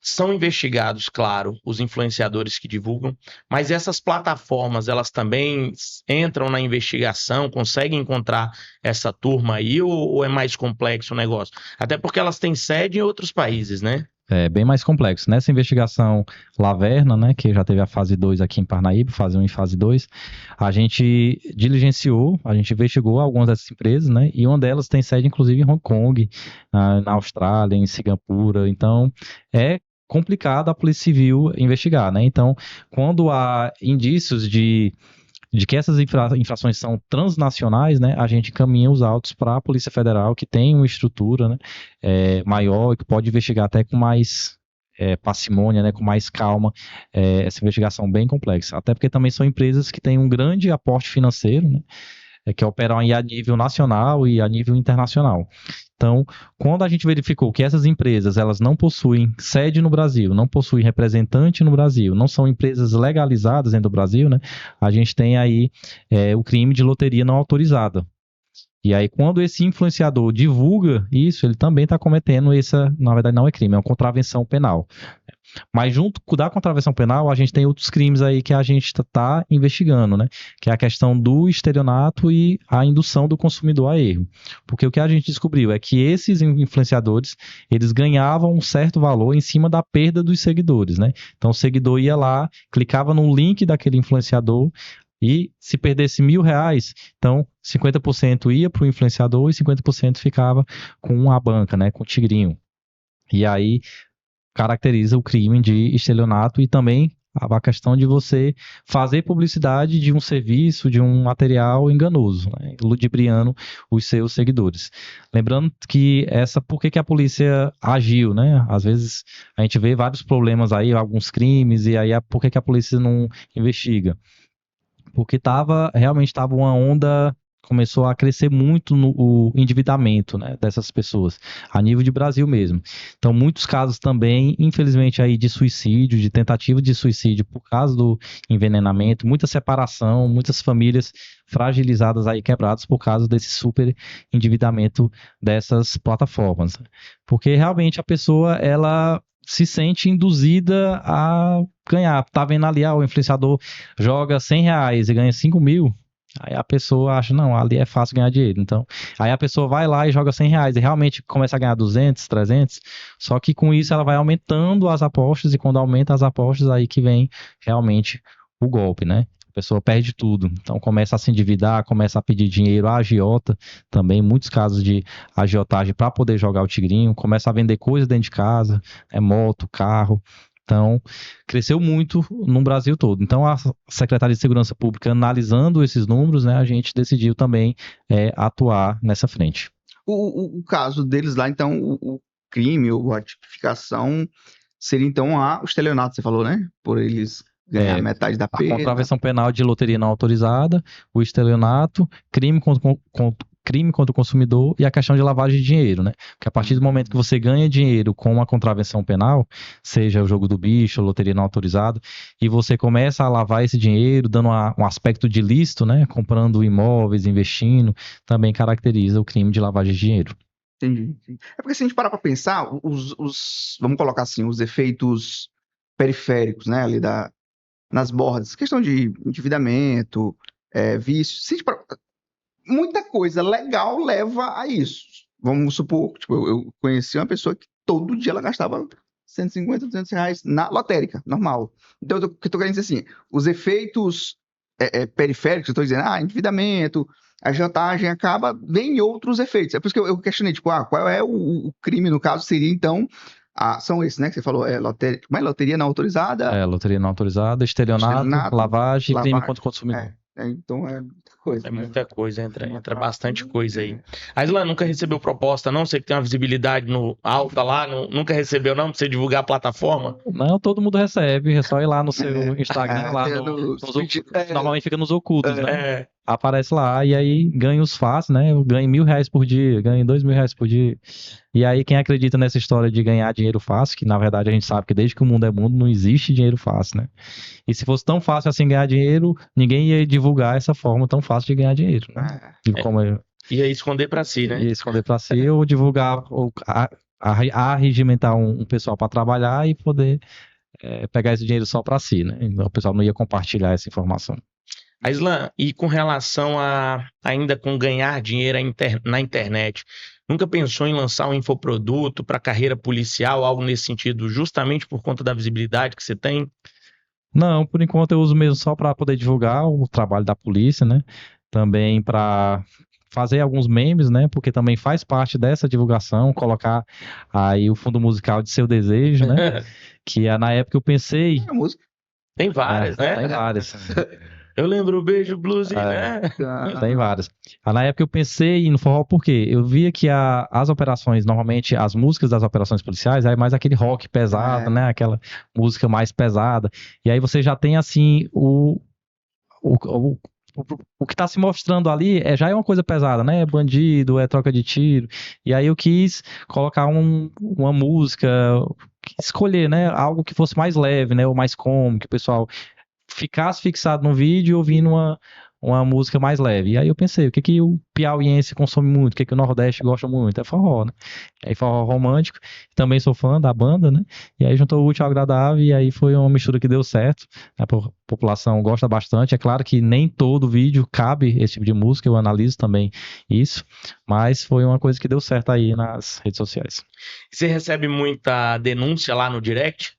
São investigados, claro, os influenciadores que divulgam, mas essas plataformas, elas também entram na investigação, conseguem encontrar essa turma aí, ou é mais complexo o negócio? Até porque elas têm sede em outros países, né? É bem mais complexo. Nessa investigação Laverna, né, que já teve a fase 2 aqui em Parnaíba, fase 1 e fase 2, a gente diligenciou, a gente investigou algumas dessas empresas, né, e uma delas tem sede inclusive em Hong Kong, na Austrália, em Singapura. Então, é complicado a Polícia Civil investigar, né? Então, quando há indícios de que essas infrações são transnacionais, né, a gente encaminha os autos para a Polícia Federal, que tem uma estrutura, né, maior e que pode investigar até com mais parcimônia, né, com mais calma, essa investigação bem complexa. Até porque também são empresas que têm um grande aporte financeiro, né, que operam aí a nível nacional e a nível internacional. Então, quando a gente verificou que essas empresas elas não possuem sede no Brasil, não possuem representante no Brasil, não são empresas legalizadas dentro do Brasil, né, a gente tem aí o crime de loteria não autorizada. E aí, quando esse influenciador divulga isso, ele também está cometendo na verdade não é crime, é uma contravenção penal. Mas junto da contravenção penal, a gente tem outros crimes aí que a gente está investigando, né? Que é a questão do estelionato e a indução do consumidor a erro. Porque o que a gente descobriu é que esses influenciadores, eles ganhavam um certo valor em cima da perda dos seguidores, né? Então o seguidor ia lá, clicava no link daquele influenciador, E se perdesse R$1.000, então 50% ia para o influenciador e 50% ficava com a banca, né, com o tigrinho. E aí caracteriza o crime de estelionato e também a questão de você fazer publicidade de um serviço, de um material enganoso, né, ludibriando os seus seguidores. Lembrando que por que a polícia agiu, né? Às vezes a gente vê vários problemas aí, alguns crimes, e aí por que a polícia não investiga? Porque realmente estava uma onda, começou a crescer muito o endividamento, né, dessas pessoas, a nível de Brasil mesmo. Então, muitos casos também, infelizmente, aí de suicídio, de tentativa de suicídio por causa do envenenamento, muita separação, muitas famílias fragilizadas aí, quebradas por causa desse super endividamento dessas plataformas. Porque realmente a pessoa, ela se sente induzida a ganhar. Tá vendo ali, o influenciador joga R$100 e ganha 5.000. Aí a pessoa acha, não, ali é fácil ganhar dinheiro. Então, aí a pessoa vai lá e joga R$100 e realmente começa a ganhar 200, 300. Só que com isso ela vai aumentando as apostas e quando aumenta as apostas, aí que vem realmente o golpe, né? A pessoa perde tudo. Então começa a se endividar, começa a pedir dinheiro à agiota, também muitos casos de agiotagem para poder jogar o tigrinho, começa a vender coisas dentro de casa, moto, carro. Então, cresceu muito no Brasil todo. Então, a Secretaria de Segurança Pública, analisando esses números, né, a gente decidiu também atuar nessa frente. O caso deles lá, então, o crime ou a tipificação seria, então, o estelionato, você falou, né? Por eles ganhar metade da A pena. contravenção penal de loteria não autorizada, o estelionato, crime contra o consumidor e a questão de lavagem de dinheiro, né? Porque a partir do momento que você ganha dinheiro com uma contravenção penal, seja o jogo do bicho, loteria não autorizada, e você começa a lavar esse dinheiro, dando um aspecto de ilícito, né? Comprando imóveis, investindo, também caracteriza o crime de lavagem de dinheiro. Entendi. É porque se a gente parar para pensar, vamos colocar assim, os efeitos periféricos, né, ali nas bordas, questão de endividamento, vício, se a gente muita coisa legal leva a isso. Vamos supor, tipo, eu conheci uma pessoa que todo dia ela gastava 150, R$200 na lotérica, normal. Então, o que eu tô querendo dizer assim, os efeitos periféricos, eu tô dizendo, endividamento, agiotagem vem outros efeitos. É por isso que eu questionei, tipo, qual é o crime, no caso, seria, então, são esses, né, que você falou, loteria não autorizada. Loteria não autorizada, estelionato, lavagem e crime contra o consumidor. Então é muita coisa. É muita coisa, entra bastante coisa aí. A Isla nunca recebeu proposta, não? Você que tem uma visibilidade alta lá, nunca recebeu, não? Pra você divulgar a plataforma? Não, todo mundo recebe, é só ir lá no seu Instagram, lá normalmente fica nos ocultos, né? Aparece lá e aí ganha os fáceis, né? Eu ganho R$1.000 por dia, ganho R$2.000 por dia. E aí quem acredita nessa história de ganhar dinheiro fácil, que na verdade a gente sabe que desde que o mundo é mundo não existe dinheiro fácil, né? E se fosse tão fácil assim ganhar dinheiro, ninguém ia divulgar essa forma tão fácil de ganhar dinheiro, né? Ia esconder pra si, né? Ia esconder pra si ou divulgar, ou arregimentar um pessoal para trabalhar e poder pegar esse dinheiro só pra si, né? Então o pessoal não ia compartilhar essa informação. Aislan, e com relação ainda com ganhar dinheiro na internet, nunca pensou em lançar um infoproduto para carreira policial, algo nesse sentido, justamente por conta da visibilidade que você tem? Não, por enquanto eu uso mesmo só para poder divulgar o trabalho da polícia, né? Também para fazer alguns memes, né? Porque também faz parte dessa divulgação, colocar aí o fundo musical de Seu Desejo, né? Que na época eu pensei... Tem várias, né? Tem várias. Eu lembro o Beijo Blues, né? Tem várias. Na época eu pensei no forró porque eu via que as operações, normalmente as músicas das operações policiais, é mais aquele rock pesado, né? Aquela música mais pesada. E aí você já tem assim o que está se mostrando ali já é uma coisa pesada, né? É bandido, é troca de tiro. E aí eu quis colocar uma música, escolher, né? Algo que fosse mais leve, né? Ou mais cômico, que o pessoal ficasse fixado no vídeo ouvindo uma música mais leve. E aí eu pensei, o que o piauiense consome muito, o que o Nordeste gosta muito? É forró, né? Aí forró romântico, também sou fã da banda, né? E aí juntou o útil ao agradável e aí foi uma mistura que deu certo. A população gosta bastante. É claro que nem todo vídeo cabe esse tipo de música, eu analiso também isso, mas foi uma coisa que deu certo aí nas redes sociais. Você recebe muita denúncia lá no direct?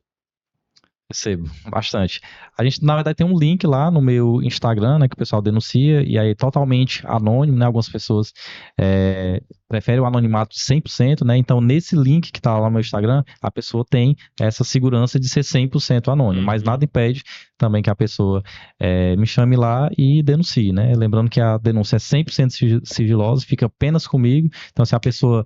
Recebo, bastante. A gente, na verdade, tem um link lá no meu Instagram, né, que o pessoal denuncia, e aí é totalmente anônimo, né, algumas pessoas preferem o anonimato de 100%, né, então nesse link que tá lá no meu Instagram, a pessoa tem essa segurança de ser 100% anônimo, mas nada impede também que a pessoa me chame lá e denuncie, né, lembrando que a denúncia é 100% sigilosa, fica apenas comigo, então se a pessoa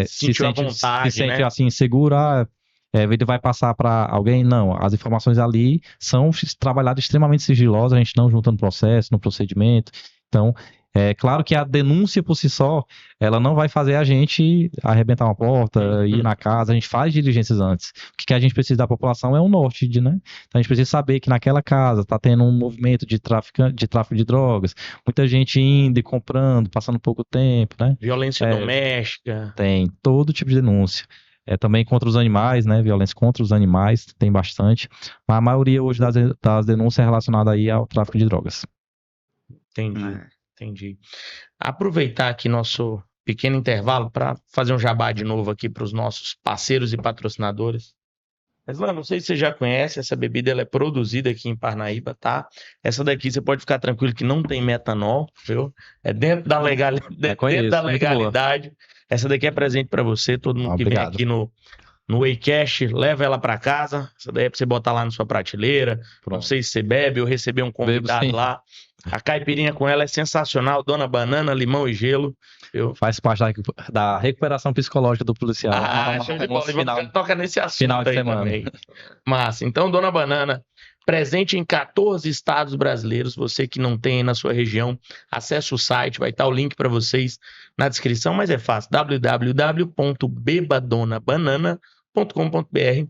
se Sentiu à sente, vontade, se sente né? assim, insegura, ele vai passar para alguém? Não, as informações ali são trabalhadas extremamente sigilosas, a gente não junta no processo, no procedimento. Então, é claro que a denúncia por si só, ela não vai fazer a gente arrebentar uma porta, ir na casa, a gente faz diligências antes. O que a gente precisa da população é um norte, né? Então a gente precisa saber que naquela casa está tendo um movimento de tráfico de drogas, muita gente indo e comprando, passando pouco tempo, né? Violência doméstica. Tem todo tipo de denúncia. Também contra os animais, né? Violência contra os animais, tem bastante. Mas a maioria hoje das denúncias é relacionada aí ao tráfico de drogas. Entendi. Aproveitar aqui nosso pequeno intervalo para fazer um jabá de novo aqui para os nossos parceiros e patrocinadores. Mas, não sei se você já conhece, essa bebida ela é produzida aqui em Parnaíba, tá? Essa daqui você pode ficar tranquilo que não tem metanol, viu? É dentro da dentro da legalidade. Essa daqui é presente para você, todo mundo que vem aqui no Waycash, leva ela para casa. Essa daí é para você botar lá na sua prateleira. Pronto. Não sei se você bebe ou receber um convidado lá. A caipirinha com ela é sensacional, Dona Banana, limão e gelo. Faz parte da recuperação psicológica do policial. Show de bola. Vamos tocar nesse assunto final de aí semana também. Massa. Então, Dona Banana, presente em 14 estados brasileiros. Você que não tem aí na sua região, acesse o site, vai estar o link para vocês na descrição, mas é fácil, www.bebadonabanana.com.br.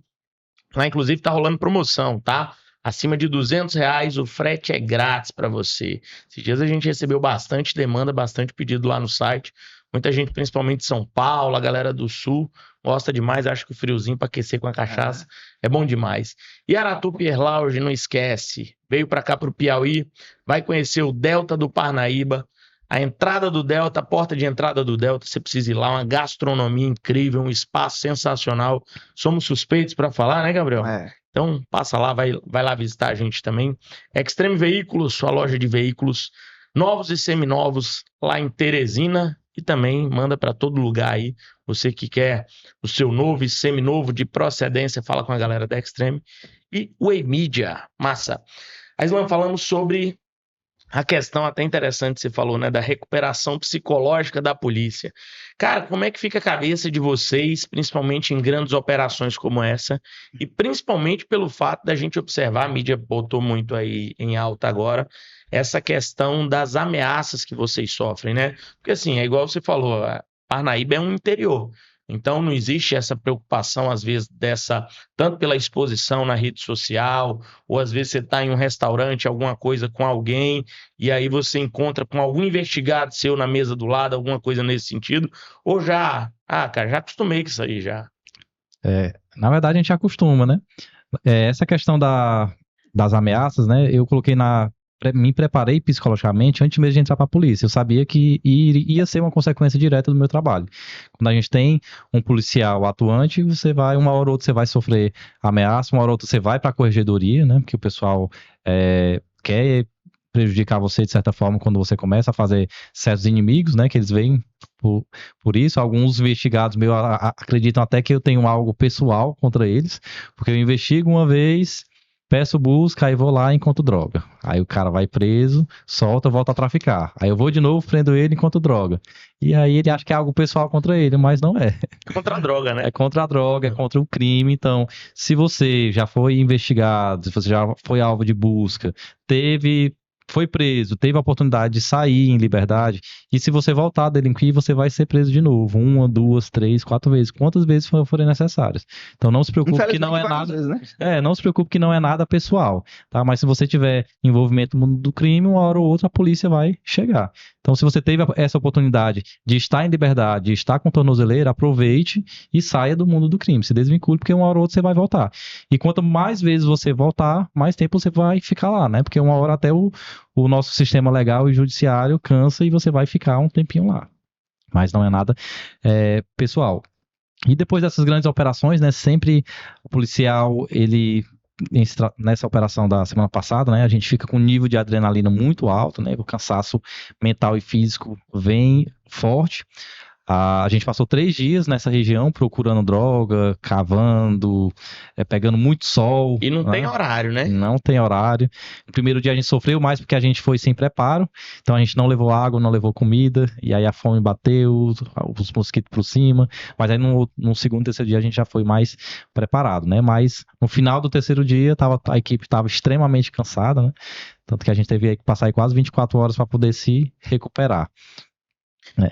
Lá, inclusive, tá rolando promoção, tá? Acima de R$200, o frete é grátis para você. Esses dias a gente recebeu bastante demanda, bastante pedido lá no site. Muita gente, principalmente de São Paulo, a galera do Sul, gosta demais. Acho que o friozinho para aquecer com a cachaça é bom demais. E Aratu Pier Lounge, não esquece. Veio para cá para o Piauí, vai conhecer o Delta do Parnaíba. A entrada do Delta, a porta de entrada do Delta, você precisa ir lá, uma gastronomia incrível, um espaço sensacional. Somos suspeitos para falar, né, Gabriel? Então, passa lá, vai lá visitar a gente também. Extreme Veículos, sua loja de veículos novos e seminovos lá em Teresina, e também manda para todo lugar aí. Você que quer o seu novo e seminovo de procedência, fala com a galera da Extreme. E o Media, massa. Aí nós falamos sobre a questão até interessante que você falou, né, da recuperação psicológica da polícia. Cara, como é que fica a cabeça de vocês, principalmente em grandes operações como essa, e principalmente pelo fato da gente observar, a mídia botou muito aí em alta agora, essa questão das ameaças que vocês sofrem, né? Porque assim, é igual você falou, a Parnaíba é um interior. Então não existe essa preocupação, às vezes, tanto pela exposição na rede social, ou às vezes você está em um restaurante, alguma coisa com alguém, e aí você encontra com algum investigado seu na mesa do lado, alguma coisa nesse sentido, ou já acostumei com isso aí já. Na verdade, a gente acostuma, né? Essa questão das ameaças, né? Eu coloquei me preparei psicologicamente antes mesmo de entrar para a polícia. Eu sabia que ia ser uma consequência direta do meu trabalho. Quando a gente tem um policial atuante, uma hora ou outra você vai sofrer ameaça, uma hora ou outra você vai para a corregedoria, né? Porque o pessoal quer prejudicar você de certa forma quando você começa a fazer certos inimigos, né? Que eles veem por isso. Alguns investigados meus acreditam até que eu tenho algo pessoal contra eles, porque eu investigo uma vez, peço busca, aí vou lá e encontro droga. Aí o cara vai preso, solta, volta a traficar. Aí eu vou de novo, prendo ele e encontro droga. E aí ele acha que é algo pessoal contra ele, mas não é. Contra a droga, né? É contra a droga, é contra o crime. Então, se você já foi investigado, se você já foi alvo de busca, foi preso, teve a oportunidade de sair em liberdade, e se você voltar a delinquir, você vai ser preso de novo, 1, 2, 3, 4 vezes, quantas vezes forem necessárias. Então não se preocupe que não é nada, vezes, né? Não se preocupe que não é nada pessoal, tá? Mas se você tiver envolvimento no mundo do crime, uma hora ou outra a polícia vai chegar. Então, se você teve essa oportunidade de estar em liberdade, de estar com tornozeleira, aproveite e saia do mundo do crime, se desvincule, porque uma hora ou outra você vai voltar. E quanto mais vezes você voltar, mais tempo você vai ficar lá, né? Porque uma hora até o nosso sistema legal e judiciário cansa e você vai ficar um tempinho lá. Mas não é nada pessoal. E depois dessas grandes operações, né? Sempre o policial, ele nessa operação da semana passada, né, a gente fica com um nível de adrenalina muito alto, né, o cansaço mental e físico vem forte. A gente passou 3 dias nessa região procurando droga, cavando, pegando muito sol. E não tem horário, né? Não tem horário. No primeiro dia a gente sofreu mais porque a gente foi sem preparo, então a gente não levou água, não levou comida, e aí a fome bateu, os mosquitos por cima, mas aí no segundo, terceiro dia a gente já foi mais preparado, né? Mas no final do terceiro dia a equipe estava extremamente cansada, né? Tanto que a gente teve que passar aí quase 24 horas para poder se recuperar.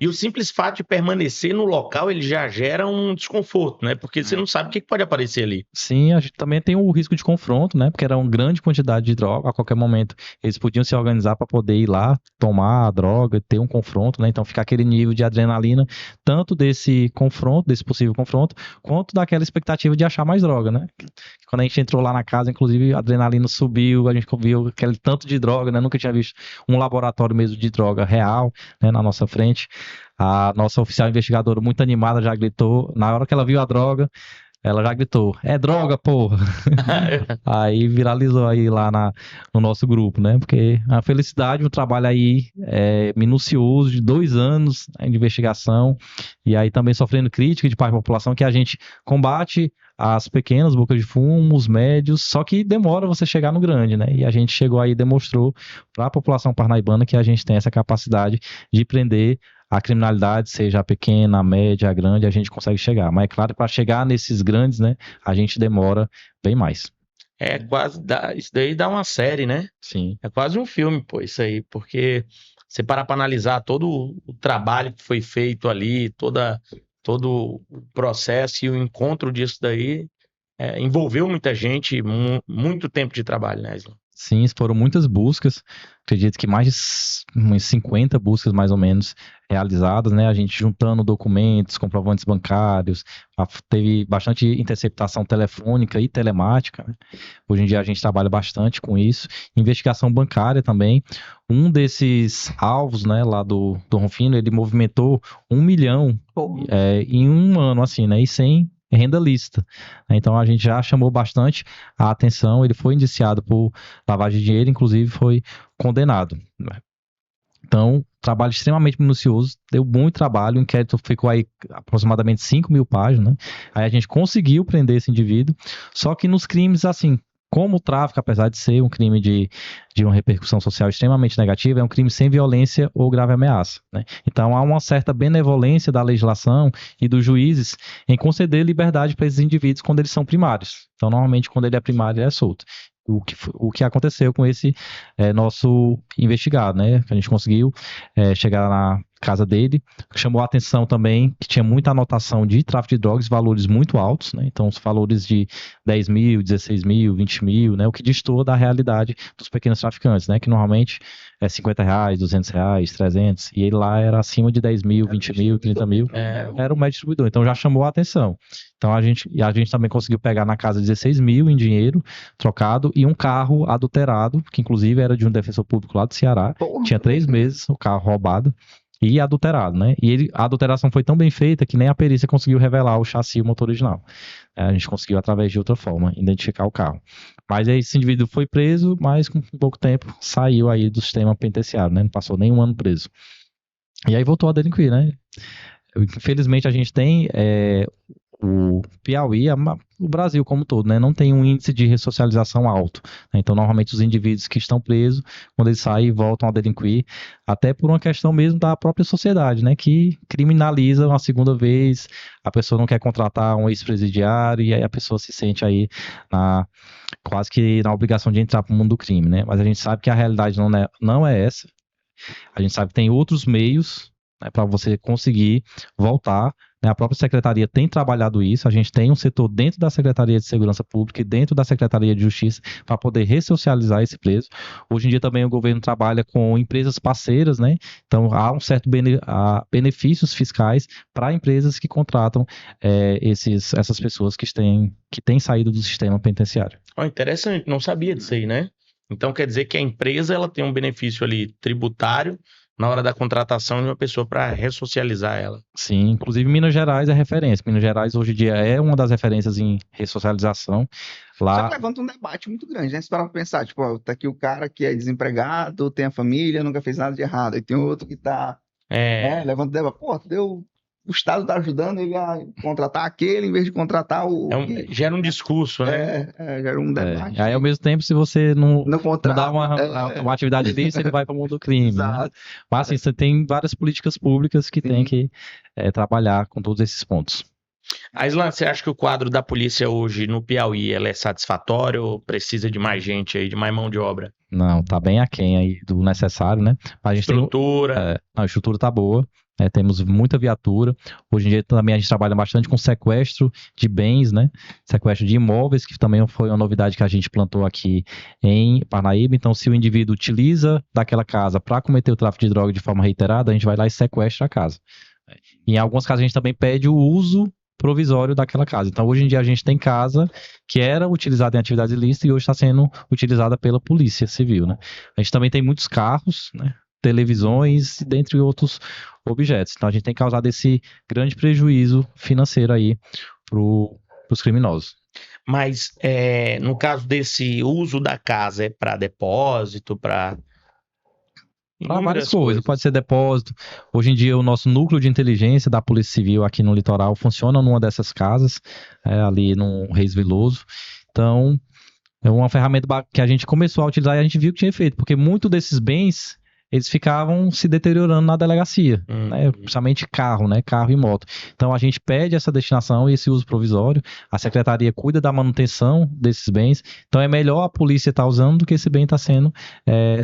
E o simples fato de permanecer no local, ele já gera um desconforto, né? Porque você não sabe o que pode aparecer ali. Sim, a gente também tem o risco de confronto, né? Porque era uma grande quantidade de droga, a qualquer momento eles podiam se organizar para poder ir lá, tomar a droga, ter um confronto, né? Então fica aquele nível de adrenalina, tanto desse confronto, desse possível confronto, quanto daquela expectativa de achar mais droga, né? Quando a gente entrou lá na casa, inclusive, a adrenalina subiu, a gente viu aquele tanto de droga, né? Nunca tinha visto um laboratório mesmo de droga real, né, na nossa frente. A nossa oficial investigadora, muito animada, já gritou. Na hora que ela viu a droga, ela já gritou: é droga, porra! Aí viralizou aí lá no nosso grupo, né? Porque a felicidade, um trabalho aí minucioso de 2 anos de investigação, e aí também sofrendo crítica de parte da população, que a gente combate as pequenas bocas de fumo, os médios, só que demora você chegar no grande, né? E a gente chegou aí e demonstrou para a população parnaibana que a gente tem essa capacidade de prender a criminalidade, seja a pequena, a média, a grande, a gente consegue chegar. Mas é claro, para chegar nesses grandes, né, a gente demora bem mais. Isso daí dá uma série, né? Sim. É quase um filme, pô, isso aí, porque você para analisar todo o trabalho que foi feito ali, todo o processo e o encontro disso daí, envolveu muita gente, muito tempo de trabalho, né? Sim, foram muitas buscas, acredito que mais de umas 50 buscas mais ou menos realizadas, né? A gente juntando documentos, comprovantes bancários, teve bastante interceptação telefônica e telemática, né? Hoje em dia a gente trabalha bastante com isso. Investigação bancária também. Um desses alvos, né, lá do Ronfino, ele movimentou 1 milhão em um ano, assim, né? E sem renda lícita. Então a gente já chamou bastante a atenção, ele foi indiciado por lavagem de dinheiro, inclusive foi condenado. Então, trabalho extremamente minucioso, deu muito trabalho, o inquérito ficou aí aproximadamente 5.000 páginas, né? Aí a gente conseguiu prender esse indivíduo, só que nos crimes, assim, como o tráfico, apesar de ser um crime de uma repercussão social extremamente negativa, é um crime sem violência ou grave ameaça, né? Então há uma certa benevolência da legislação e dos juízes em conceder liberdade para esses indivíduos quando eles são primários. Então, normalmente, quando ele é primário, ele é solto. O que aconteceu com esse nosso investigado, né? A gente conseguiu chegar na casa dele, chamou a atenção também que tinha muita anotação de tráfico de drogas, valores muito altos, né? Então os valores de 10 mil, 16 mil, 20 mil, né? O que destoa da realidade dos pequenos traficantes, né? Que normalmente é R$50, R$200, 300, e ele lá era acima de 10 mil, 20 mil, 30 mil, era o médio distribuidor, então já chamou a atenção. Então a gente também conseguiu pegar na casa 16 mil em dinheiro trocado e um carro adulterado, que inclusive era de um defensor público lá do Ceará, tinha 3 meses o carro roubado e adulterado, né? E a adulteração foi tão bem feita que nem a perícia conseguiu revelar o chassi e o motor original. A gente conseguiu, através de outra forma, identificar o carro. Mas aí esse indivíduo foi preso, mas com pouco tempo saiu aí do sistema penitenciário, né? Não passou nem um ano preso. E aí voltou a delinquir, né? Infelizmente a gente tem o Piauí, o Brasil como um todo, né, não tem um índice de ressocialização alto, né? Então normalmente os indivíduos que estão presos, quando eles saem, voltam a delinquir, até por uma questão mesmo da própria sociedade, né, que criminaliza uma segunda vez, a pessoa não quer contratar um ex-presidiário e aí a pessoa se sente aí quase que na obrigação de entrar para o mundo do crime, né? Mas a gente sabe que a realidade não é essa, a gente sabe que tem outros meios, né, para você conseguir voltar. A própria Secretaria tem trabalhado isso, a gente tem um setor dentro da Secretaria de Segurança Pública e dentro da Secretaria de Justiça para poder ressocializar esse preso. Hoje em dia também o governo trabalha com empresas parceiras, né? Então há um certo benefícios fiscais para empresas que contratam essas pessoas que têm saído do sistema penitenciário. Interessante, não sabia disso aí, né? Então quer dizer que a empresa ela tem um benefício ali tributário na hora da contratação de uma pessoa para ressocializar ela. Sim, inclusive Minas Gerais é referência. Minas Gerais hoje em dia é uma das referências em ressocialização. Só Lá, que levanta um debate muito grande, né? Se parar pra pensar, tipo, ó, tá aqui o cara que é desempregado, tem a família, nunca fez nada de errado. Aí tem outro que tá, levanta o debate. Pô, o Estado tá ajudando ele a contratar aquele em vez de contratar o... Gera um discurso, né? Gera um debate. Aí, ao mesmo tempo, se você não dá contrata, uma atividade disso, ele vai para o mundo do crime. Exato. Né? Mas, assim, você tem várias políticas públicas que tem que trabalhar com todos esses pontos. Aislan, você acha que o quadro da polícia hoje no Piauí ela é satisfatório ou precisa de mais gente aí, de mais mão de obra? Não, tá bem aquém aí do necessário, né? A gente Estrutura. A estrutura tá boa. Temos muita viatura. Hoje em dia também a gente trabalha bastante com sequestro de bens, né? Sequestro de imóveis, que também foi uma novidade que a gente plantou aqui em Parnaíba. Então, se o indivíduo utiliza daquela casa para cometer o tráfico de droga de forma reiterada, a gente vai lá e sequestra a casa. Em alguns casos a gente também pede o uso provisório daquela casa. Então, hoje em dia a gente tem casa que era utilizada em atividades ilícitas e hoje está sendo utilizada pela Polícia Civil, né? A gente também tem muitos carros, né? Televisões, dentre outros objetos. Então a gente tem causado esse grande prejuízo financeiro aí para os criminosos. Mas no caso desse uso da casa, é para depósito, para várias coisas, pode ser depósito. Hoje em dia o nosso núcleo de inteligência da Polícia Civil aqui no litoral funciona numa dessas casas, ali no Reis Veloso. Então é uma ferramenta que a gente começou a utilizar e a gente viu que tinha efeito, porque muito desses bens eles ficavam se deteriorando na delegacia, né? Principalmente carro, né? Carro e moto. Então a gente pede essa destinação e esse uso provisório, a secretaria cuida da manutenção desses bens, então é melhor a polícia estar usando do que esse bem está sendo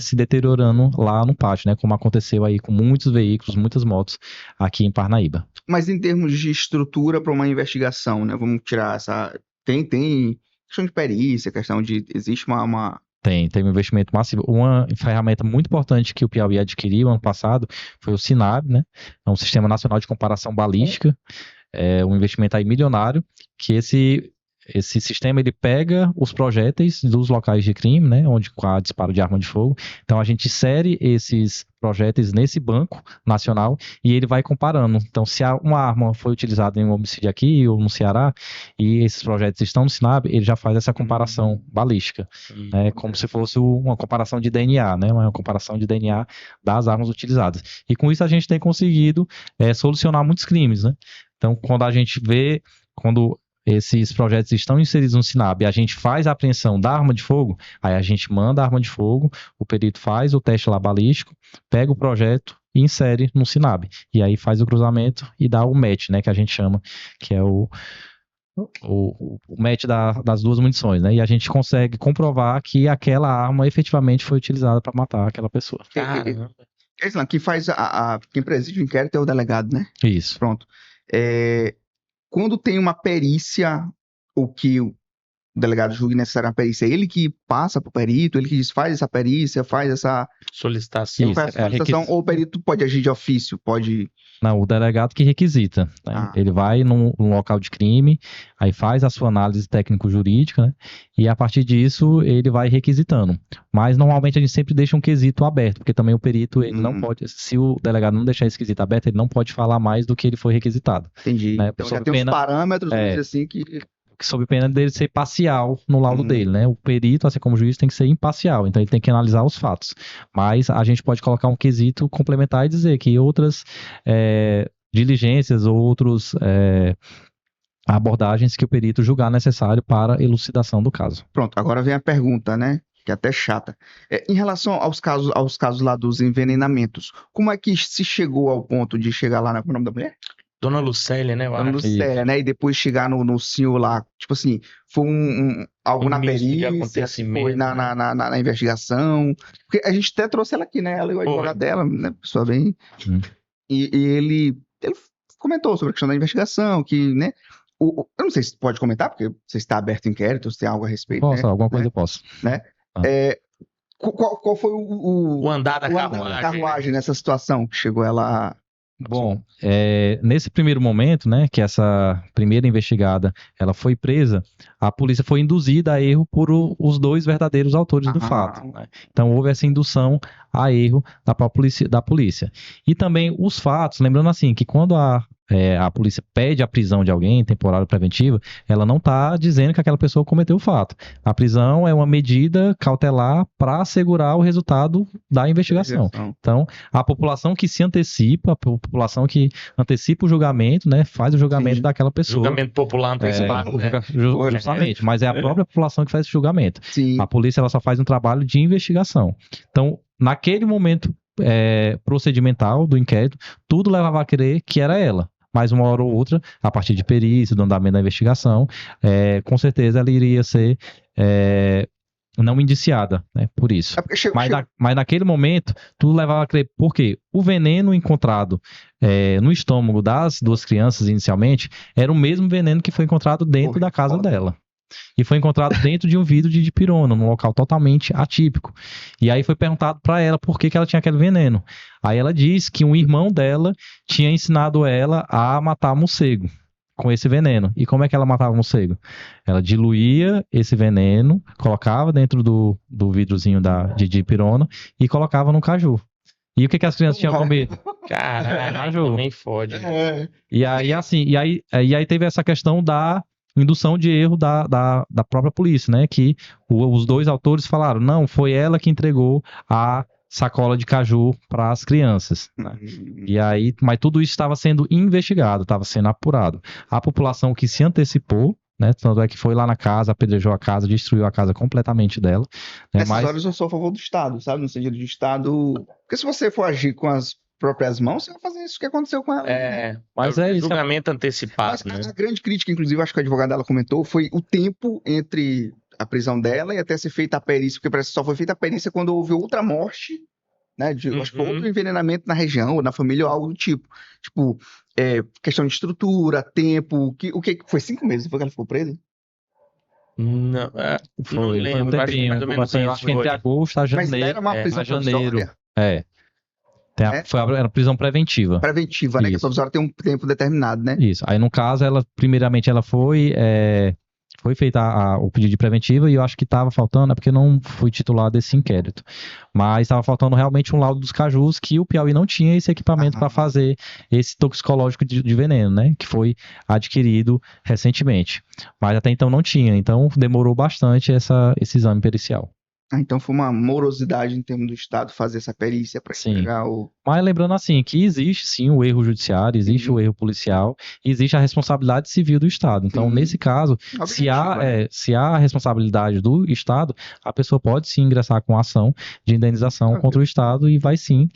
se deteriorando lá no pátio, né? Como aconteceu aí com muitos veículos, muitas motos aqui em Parnaíba. Mas em termos de estrutura para uma investigação, né? Vamos tirar essa... Tem questão de perícia, questão de... Existe uma... Tem um investimento massivo. Uma ferramenta muito importante que o Piauí adquiriu ano passado foi o SINAB, né? É um Sistema Nacional de Comparação Balística, um investimento aí milionário, que esse sistema ele pega os projéteis dos locais de crime, né, onde há disparo de arma de fogo. Então a gente insere esses projéteis nesse banco nacional e ele vai comparando. Então se uma arma foi utilizada em um homicídio aqui ou no Ceará e esses projéteis estão no SINAB, ele já faz essa comparação balística, né, como se fosse uma comparação de DNA, né, uma comparação de DNA das armas utilizadas. E com isso a gente tem conseguido solucionar muitos crimes, né? Então quando a gente vê, quando esses projetos estão inseridos no SINAB e a gente faz a apreensão da arma de fogo, aí a gente manda a arma de fogo, o perito faz o teste lá balístico, pega o projeto e insere no SINAB. E aí faz o cruzamento e dá o match, né, que a gente chama, que é o match das duas munições, né? E a gente consegue comprovar que aquela arma efetivamente foi utilizada para matar aquela pessoa. Que faz quem preside o inquérito é o delegado, né? Isso. Pronto. Quando tem uma perícia, o que o delegado julga necessária uma perícia, é ele que passa para o perito, ele que faz essa perícia, faz essa solicitação. Ou o perito pode agir de ofício, pode... Não, o delegado que requisita. Né? Ele vai no local de crime, aí faz a sua análise técnico-jurídica, né? E a partir disso ele vai requisitando. Mas normalmente a gente sempre deixa um quesito aberto, porque também o perito ele não pode, se o delegado não deixar esse quesito aberto, ele não pode falar mais do que ele foi requisitado. Entendi. Né? Então já tem uns parâmetros, vamos dizer assim, que... Sob pena dele ser parcial no laudo dele, né? O perito, assim como o juiz, tem que ser imparcial, então ele tem que analisar os fatos. Mas a gente pode colocar um quesito complementar e dizer que outras diligências ou outras abordagens que o perito julgar necessário para elucidação do caso. Pronto, agora vem a pergunta, né? Que é até chata. Em relação aos casos lá dos envenenamentos, como é que se chegou ao ponto de chegar lá, como é o nome da mulher? Dona Lucélia, né? Dona Lucélia, né? E depois chegar no senhor lá, tipo assim, foi algo na perícia, foi na investigação. Porque a gente até trouxe ela aqui, né? Ela e o advogado dela, né? Pessoa bem... E ele comentou sobre a questão da investigação, que, né? Eu não sei se pode comentar, porque você está aberto o inquérito, se tem algo a respeito. Posso, né? alguma coisa eu posso. Né? Qual foi o andar da carruagem nessa situação que chegou ela Bom, nesse primeiro momento, né, que essa primeira investigada ela foi presa, a polícia foi induzida a erro por os dois verdadeiros autores do fato, né? Então houve essa indução a erro da polícia. E também os fatos, lembrando assim, que quando a polícia pede a prisão de alguém, temporária ou preventiva, ela não está dizendo que aquela pessoa cometeu o fato. A prisão é uma medida cautelar para assegurar o resultado da investigação. Então, a população que se antecipa, a população que antecipa o julgamento, né, faz o julgamento daquela pessoa. Julgamento popular antecipado. Justamente, mas é a própria população que faz esse julgamento. Sim. A polícia ela só faz um trabalho de investigação. Então, naquele momento procedimental do inquérito, tudo levava a crer que era ela. Mas uma hora ou outra, a partir de perícia, do andamento da investigação, com certeza ela iria ser não indiciada, né, por isso. Mas naquele momento, tudo levava a crer, porque o veneno encontrado no estômago das duas crianças inicialmente era o mesmo veneno que foi encontrado dentro da casa dela. E foi encontrado dentro de um vidro de dipirona, num local totalmente atípico. E aí foi perguntado para ela por que ela tinha aquele veneno. Aí ela disse que um irmão dela tinha ensinado ela a matar morcego com esse veneno. E como é que ela matava morcego? Ela diluía esse veneno, colocava dentro do vidrozinho de dipirona e colocava no caju. E o que as crianças tinham comido? Caralho, nem fode. E aí, assim, e aí teve essa questão da indução de erro da própria polícia, né? Que os dois autores falaram, não, foi ela que entregou a sacola de caju para as crianças, né? E aí, mas tudo isso estava sendo investigado, estava sendo apurado. A população que se antecipou, né? Tanto é que foi lá na casa, apedrejou a casa, destruiu a casa completamente dela. Né? Nessas horas eu sou a favor do Estado, sabe? No sentido de Estado. Porque se você for agir com as próprias mãos, você vai fazer isso que aconteceu com ela. Mas é julgamento antecipado, mas né? A grande crítica, inclusive, acho que a advogada dela comentou, foi o tempo entre a prisão dela e até ser feita a perícia, porque parece que só foi feita a perícia quando houve outra morte, né? Acho que outro envenenamento na região, ou na família, ou algo do tipo. Tipo, questão de estrutura, tempo. O que foi 5 meses? Foi que ela ficou presa? Não, não lembro. Foi um tempinho, acho que entre agosto a janeiro. Mas era uma prisão provisória. Era prisão preventiva. Preventiva, né? Que a provisória tem um tempo determinado, né? Isso. Aí, no caso, primeiramente, ela foi feita o pedido de preventiva e eu acho que estava faltando, porque não fui titular desse inquérito, mas estava faltando realmente um laudo dos cajus, que o Piauí não tinha esse equipamento para fazer esse toxicológico de veneno, né? Que foi adquirido recentemente. Mas até então não tinha, então demorou bastante esse exame pericial. Então foi uma morosidade em termos do Estado fazer essa perícia para entregar o... Mas lembrando assim, que existe sim o erro judiciário, existe o erro policial, e existe a responsabilidade civil do Estado. Então, nesse caso, se há a responsabilidade do Estado, a pessoa pode sim ingressar com ação de indenização contra o Estado e vai sim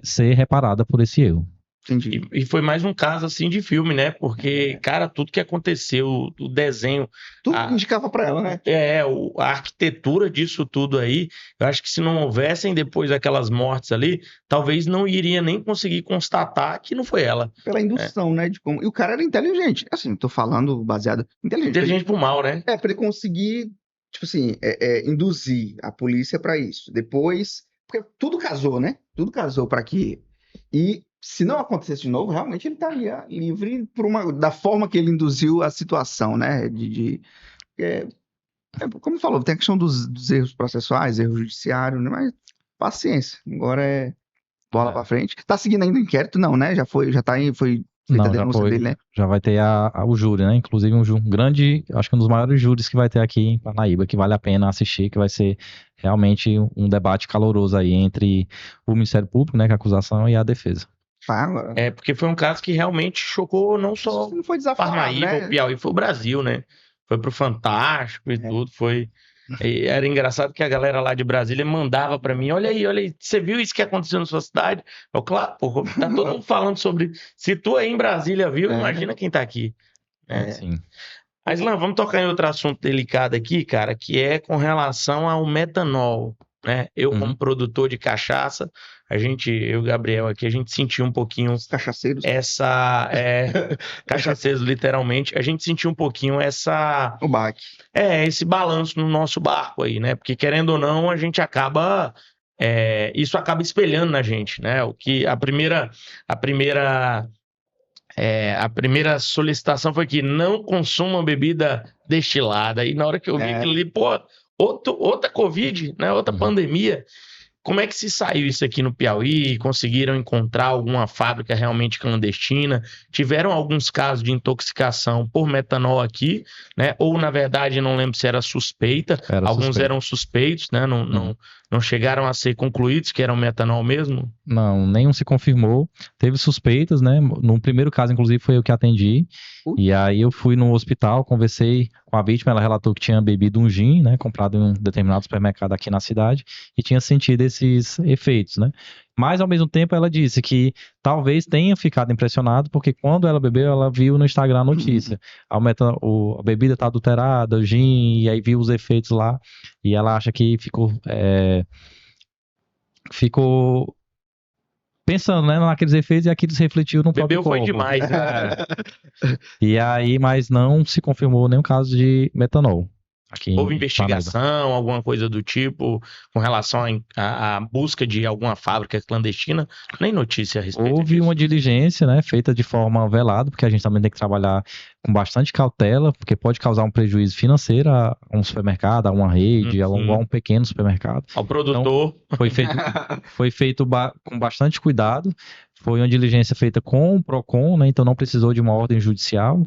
ser reparada por esse erro. Entendi. E foi mais um caso assim de filme, né? Porque, cara, tudo que aconteceu, o desenho. Tudo indicava pra ela, né? A arquitetura disso tudo aí, eu acho que se não houvessem depois aquelas mortes ali, talvez não iria nem conseguir constatar que não foi ela. Pela indução, né? E o cara era inteligente. Assim, tô falando baseado. Inteligente pro mal, né? Pra ele conseguir, tipo assim, induzir a polícia pra isso. Depois. Porque tudo casou, né? Tudo casou pra que. E se não acontecesse de novo, realmente ele estaria livre da forma que ele induziu a situação, né? Como falou, tem a questão dos erros processuais, erro judiciário, né? Mas paciência. Agora é bola pra frente. Tá seguindo ainda o inquérito? Não, né? Foi feita a denúncia dele, né? Já vai ter o júri, né? Inclusive um grande, acho que um dos maiores júris que vai ter aqui em Parnaíba, que vale a pena assistir, que vai ser realmente um debate caloroso aí entre o Ministério Público, né, que é a acusação, e a defesa. Porque foi um caso que realmente chocou não só Parnaíba, né? O Piauí, foi o Brasil, né? Foi pro Fantástico e tudo, foi... E era engraçado que a galera lá de Brasília mandava pra mim, olha aí, você viu isso que aconteceu na sua cidade? Eu, claro, pô, tá todo mundo falando sobre... Se tu aí em Brasília viu, imagina quem tá aqui. Sim. Mas, Lan, vamos tocar em outro assunto delicado aqui, cara, que é com relação ao metanol, né? Eu, como produtor de cachaça, eu e o Gabriel aqui, a gente sentiu um pouquinho... Os cachaceiros. Cachaceiros, literalmente. A gente sentiu um pouquinho o baque. Esse balanço no nosso barco aí, né? Porque, querendo ou não, a gente acaba isso acaba espelhando na gente, né? O que a primeira solicitação foi que não consuma bebida destilada. E na hora que eu vi aquilo ali, pô, outra Covid, né? Outra pandemia. Como é que se saiu isso aqui no Piauí? Conseguiram encontrar alguma fábrica realmente clandestina? Tiveram alguns casos de intoxicação por metanol aqui, né? Ou, na verdade, não lembro se era suspeita. Alguns eram suspeitos, né? Não chegaram a ser concluídos que eram metanol mesmo? Não, nenhum se confirmou. Teve suspeitas, né? No primeiro caso, inclusive, foi eu que atendi. E aí eu fui no hospital, conversei com a vítima, ela relatou que tinha bebido um gin, né? Comprado em um determinado supermercado aqui na cidade e tinha sentido esses efeitos, né? Mas, ao mesmo tempo, ela disse que talvez tenha ficado impressionado, porque quando ela bebeu, ela viu no Instagram a notícia. A bebida está adulterada, o gin, e aí viu os efeitos lá. E ela acha que ficou pensando, né, naqueles efeitos e aquilo se refletiu no próprio corpo. Bebeu foi demais, né? E aí, mas não se confirmou nenhum caso de metanol. Houve investigação, alguma coisa do tipo, com relação à busca de alguma fábrica clandestina? Nem notícia a respeito Houve disso. uma diligência, né, feita de forma velada, porque a gente também tem que trabalhar com bastante cautela, porque pode causar um prejuízo financeiro a um supermercado, a uma rede, a um pequeno supermercado. Ao produtor. Então, foi feito com bastante cuidado, foi uma diligência feita com o PROCON, né, então não precisou de uma ordem judicial.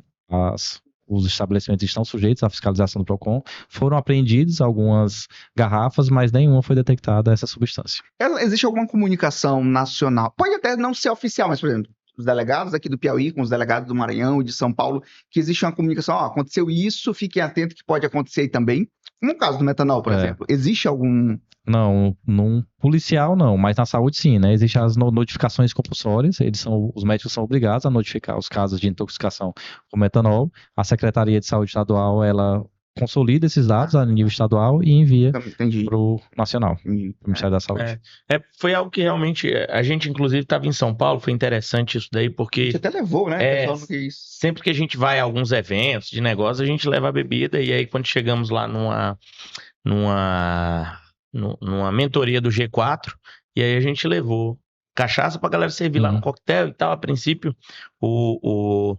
Os estabelecimentos estão sujeitos à fiscalização do PROCON. Foram apreendidas algumas garrafas, mas nenhuma foi detectada essa substância. Existe alguma comunicação nacional? Pode até não ser oficial, mas, por exemplo, os delegados aqui do Piauí com os delegados do Maranhão e de São Paulo, que existe uma comunicação, aconteceu isso, fiquem atentos que pode acontecer aí também. No caso do metanol, por exemplo, existe algum... Não, num policial não, mas na saúde sim, né? Existem as notificações compulsórias, os médicos são obrigados a notificar os casos de intoxicação com metanol. A Secretaria de Saúde Estadual, ela consolida esses dados a nível estadual e envia para o nacional, para o Ministério da Saúde. Foi algo que realmente, a gente inclusive estava em São Paulo, foi interessante isso daí, porque... A gente até levou, né? Sempre que a gente vai a alguns eventos de negócio, a gente leva a bebida, e aí quando chegamos lá numa mentoria do G4, e aí a gente levou cachaça pra galera servir lá no coquetel e tal. A princípio, o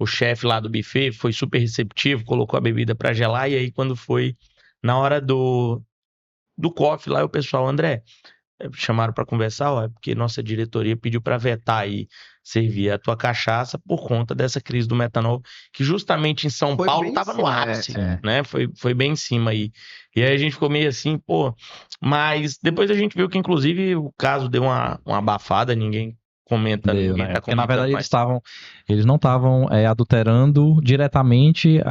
chefe lá do buffet foi super receptivo, colocou a bebida pra gelar, e aí quando foi na hora do coffee lá, o pessoal, André, chamaram pra conversar, é porque nossa diretoria pediu pra vetar aí servir a tua cachaça por conta dessa crise do metanol, que justamente em São Paulo tava no ápice, né? Foi bem em cima aí. E aí a gente ficou meio assim, pô, mas depois a gente viu que inclusive o caso deu uma abafada, ninguém comenta, ninguém tá porque na verdade mais. eles não estavam adulterando diretamente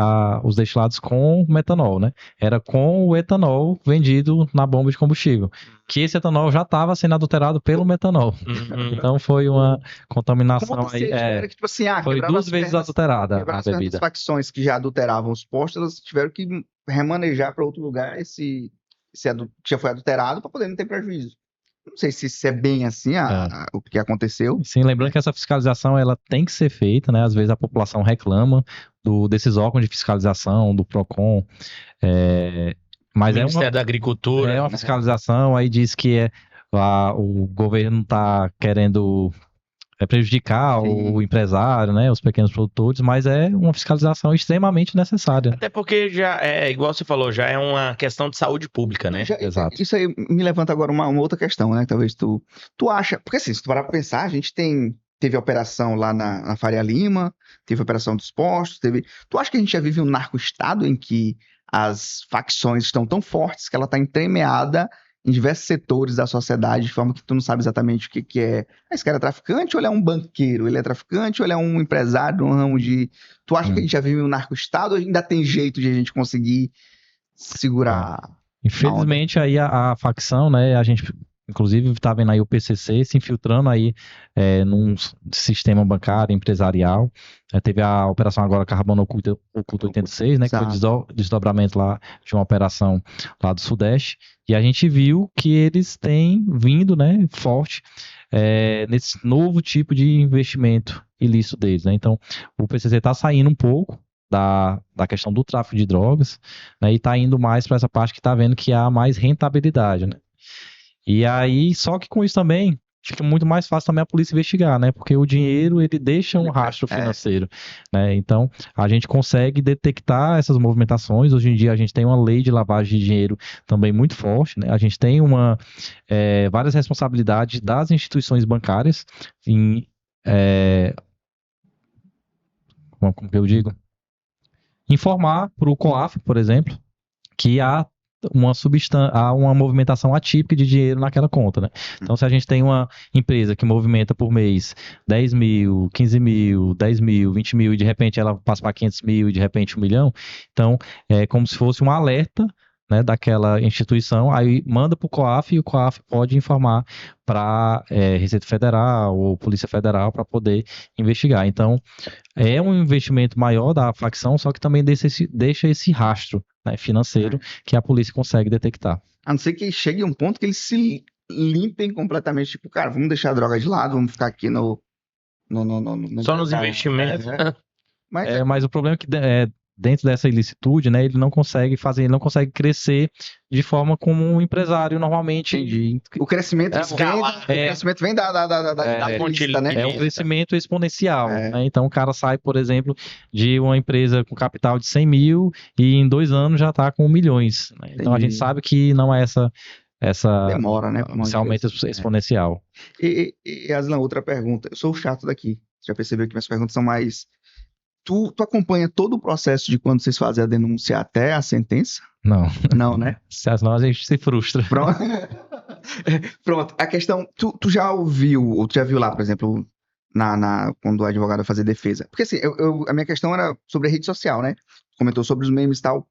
os destilados com metanol, né? Era com o etanol vendido na bomba de combustível, que esse etanol já estava sendo adulterado pelo metanol. Então foi uma contaminação aí. Que, tipo assim, foi 2 vezes adulterada a bebida. As facções que já adulteravam os postos, elas tiveram que remanejar para outro lugar esse que já foi adulterado para poder não ter prejuízo. Não sei se isso é bem assim o que aconteceu. Sim, lembrando que essa fiscalização ela tem que ser feita, né? Às vezes a população reclama desses órgãos de fiscalização, do PROCON, mas Ministério da Agricultura. É uma fiscalização, aí diz que o governo está querendo prejudicar o empresário, né, os pequenos produtores, mas é uma fiscalização extremamente necessária. Até porque já igual você falou, já é uma questão de saúde pública, né? Exato. Isso aí me levanta agora uma outra questão, né? Talvez tu acha, porque assim, se tu parar pra pensar, a gente teve a operação lá na Faria Lima, teve a operação dos postos, tu acha que a gente já vive um narco-estado em que as facções estão tão fortes que ela tá entremeada em diversos setores da sociedade, de forma que tu não sabe exatamente o que é. Esse cara é traficante ou ele é um banqueiro? Ele é traficante ou ele é um empresário no ramo de... Tu acha que a gente já vive um narco-estado ou ainda tem jeito de a gente conseguir segurar? Infelizmente, aí a facção, né, a gente... Inclusive, está vendo aí o PCC se infiltrando aí num sistema bancário, empresarial. Teve a operação agora Carbono Oculto 86, né? Que foi desdobramento lá de uma operação lá do Sudeste. E a gente viu que eles têm vindo, né, forte nesse novo tipo de investimento ilícito deles, né? Então, o PCC está saindo um pouco da questão do tráfico de drogas, né, e está indo mais para essa parte que está vendo que há mais rentabilidade, né? E aí, só que com isso também, fica muito mais fácil também a polícia investigar, né? Porque o dinheiro, ele deixa um rastro financeiro, né? Então, a gente consegue detectar essas movimentações. Hoje em dia, a gente tem uma lei de lavagem de dinheiro também muito forte, né? A gente tem várias responsabilidades das instituições bancárias em... como que eu digo? Informar para o COAF, por exemplo, que há uma movimentação atípica de dinheiro naquela conta, né? Então, se a gente tem uma empresa que movimenta por mês 10 mil, 15 mil, 10 mil, 20 mil, e de repente ela passa para 500 mil e de repente 1 milhão, então é como se fosse um alerta, né, daquela instituição, aí manda para o COAF e o COAF pode informar para Receita Federal ou Polícia Federal para poder investigar. Então, é um investimento maior da facção, só que também deixa esse rastro, né, financeiro que a polícia consegue detectar. A não ser que chegue a um ponto que eles se limpem completamente, tipo, cara, vamos deixar a droga de lado, vamos ficar aqui só nos investimentos. Mas o problema é que dentro dessa ilicitude, né, ele não consegue crescer de forma como um empresário normalmente. Entendi. O crescimento vem da fonte, né? É um crescimento exponencial. Né? Então o cara sai, por exemplo, de uma empresa com capital de 100 mil e em 2 anos já está com milhões. Né? Então a gente sabe que não é essa demora, né? Esse aumento exponencial. E Aslan, outra pergunta. Eu sou o chato daqui. Já percebeu que minhas perguntas são mais... Tu acompanha todo o processo de quando vocês fazem a denúncia até a sentença? Não. Não, né? Senão a gente se frustra. Pronto. A questão... Tu já ouviu, ou tu já viu lá, por exemplo, quando o advogado vai fazer defesa? Porque assim, a minha questão era sobre a rede social, né? Comentou sobre os memes e tal.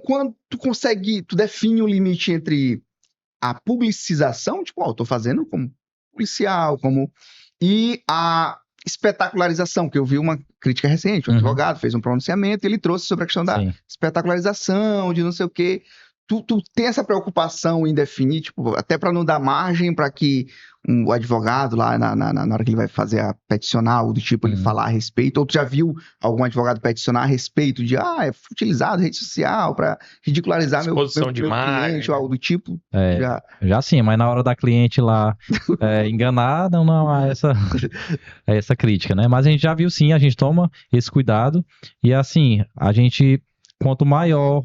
Quando tu define o limite entre a publicização, tipo, eu tô fazendo como policial, e a espetacularização, que eu vi uma crítica recente, um advogado fez um pronunciamento e ele trouxe sobre a questão da espetacularização, de não sei o quê. Tu tem essa preocupação em definir, tipo, até para não dar margem para que o advogado lá, na hora que ele vai fazer a peticionar, ou do tipo, ele falar a respeito, ou tu já viu algum advogado peticionar a respeito de, é utilizado rede social para ridicularizar meu cliente, ou algo do tipo? Já sim, mas na hora da cliente lá enganar, não há essa crítica, né? Mas a gente já viu sim, a gente toma esse cuidado, e assim, quanto maior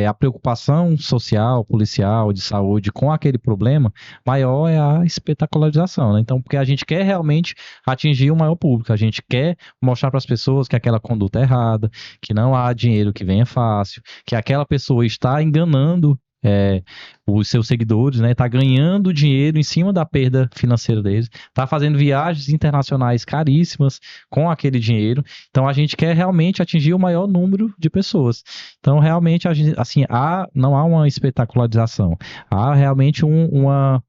a preocupação social, policial, de saúde com aquele problema, maior é a espetacularização, né? Então, porque a gente quer realmente atingir o maior público, a gente quer mostrar para as pessoas que aquela conduta é errada, que não há dinheiro que venha fácil, que aquela pessoa está enganando os seus seguidores, né? Tá ganhando dinheiro em cima da perda financeira deles, tá fazendo viagens internacionais caríssimas com aquele dinheiro. Então a gente quer realmente atingir o maior número de pessoas. Então realmente não há uma espetacularização, há realmente uma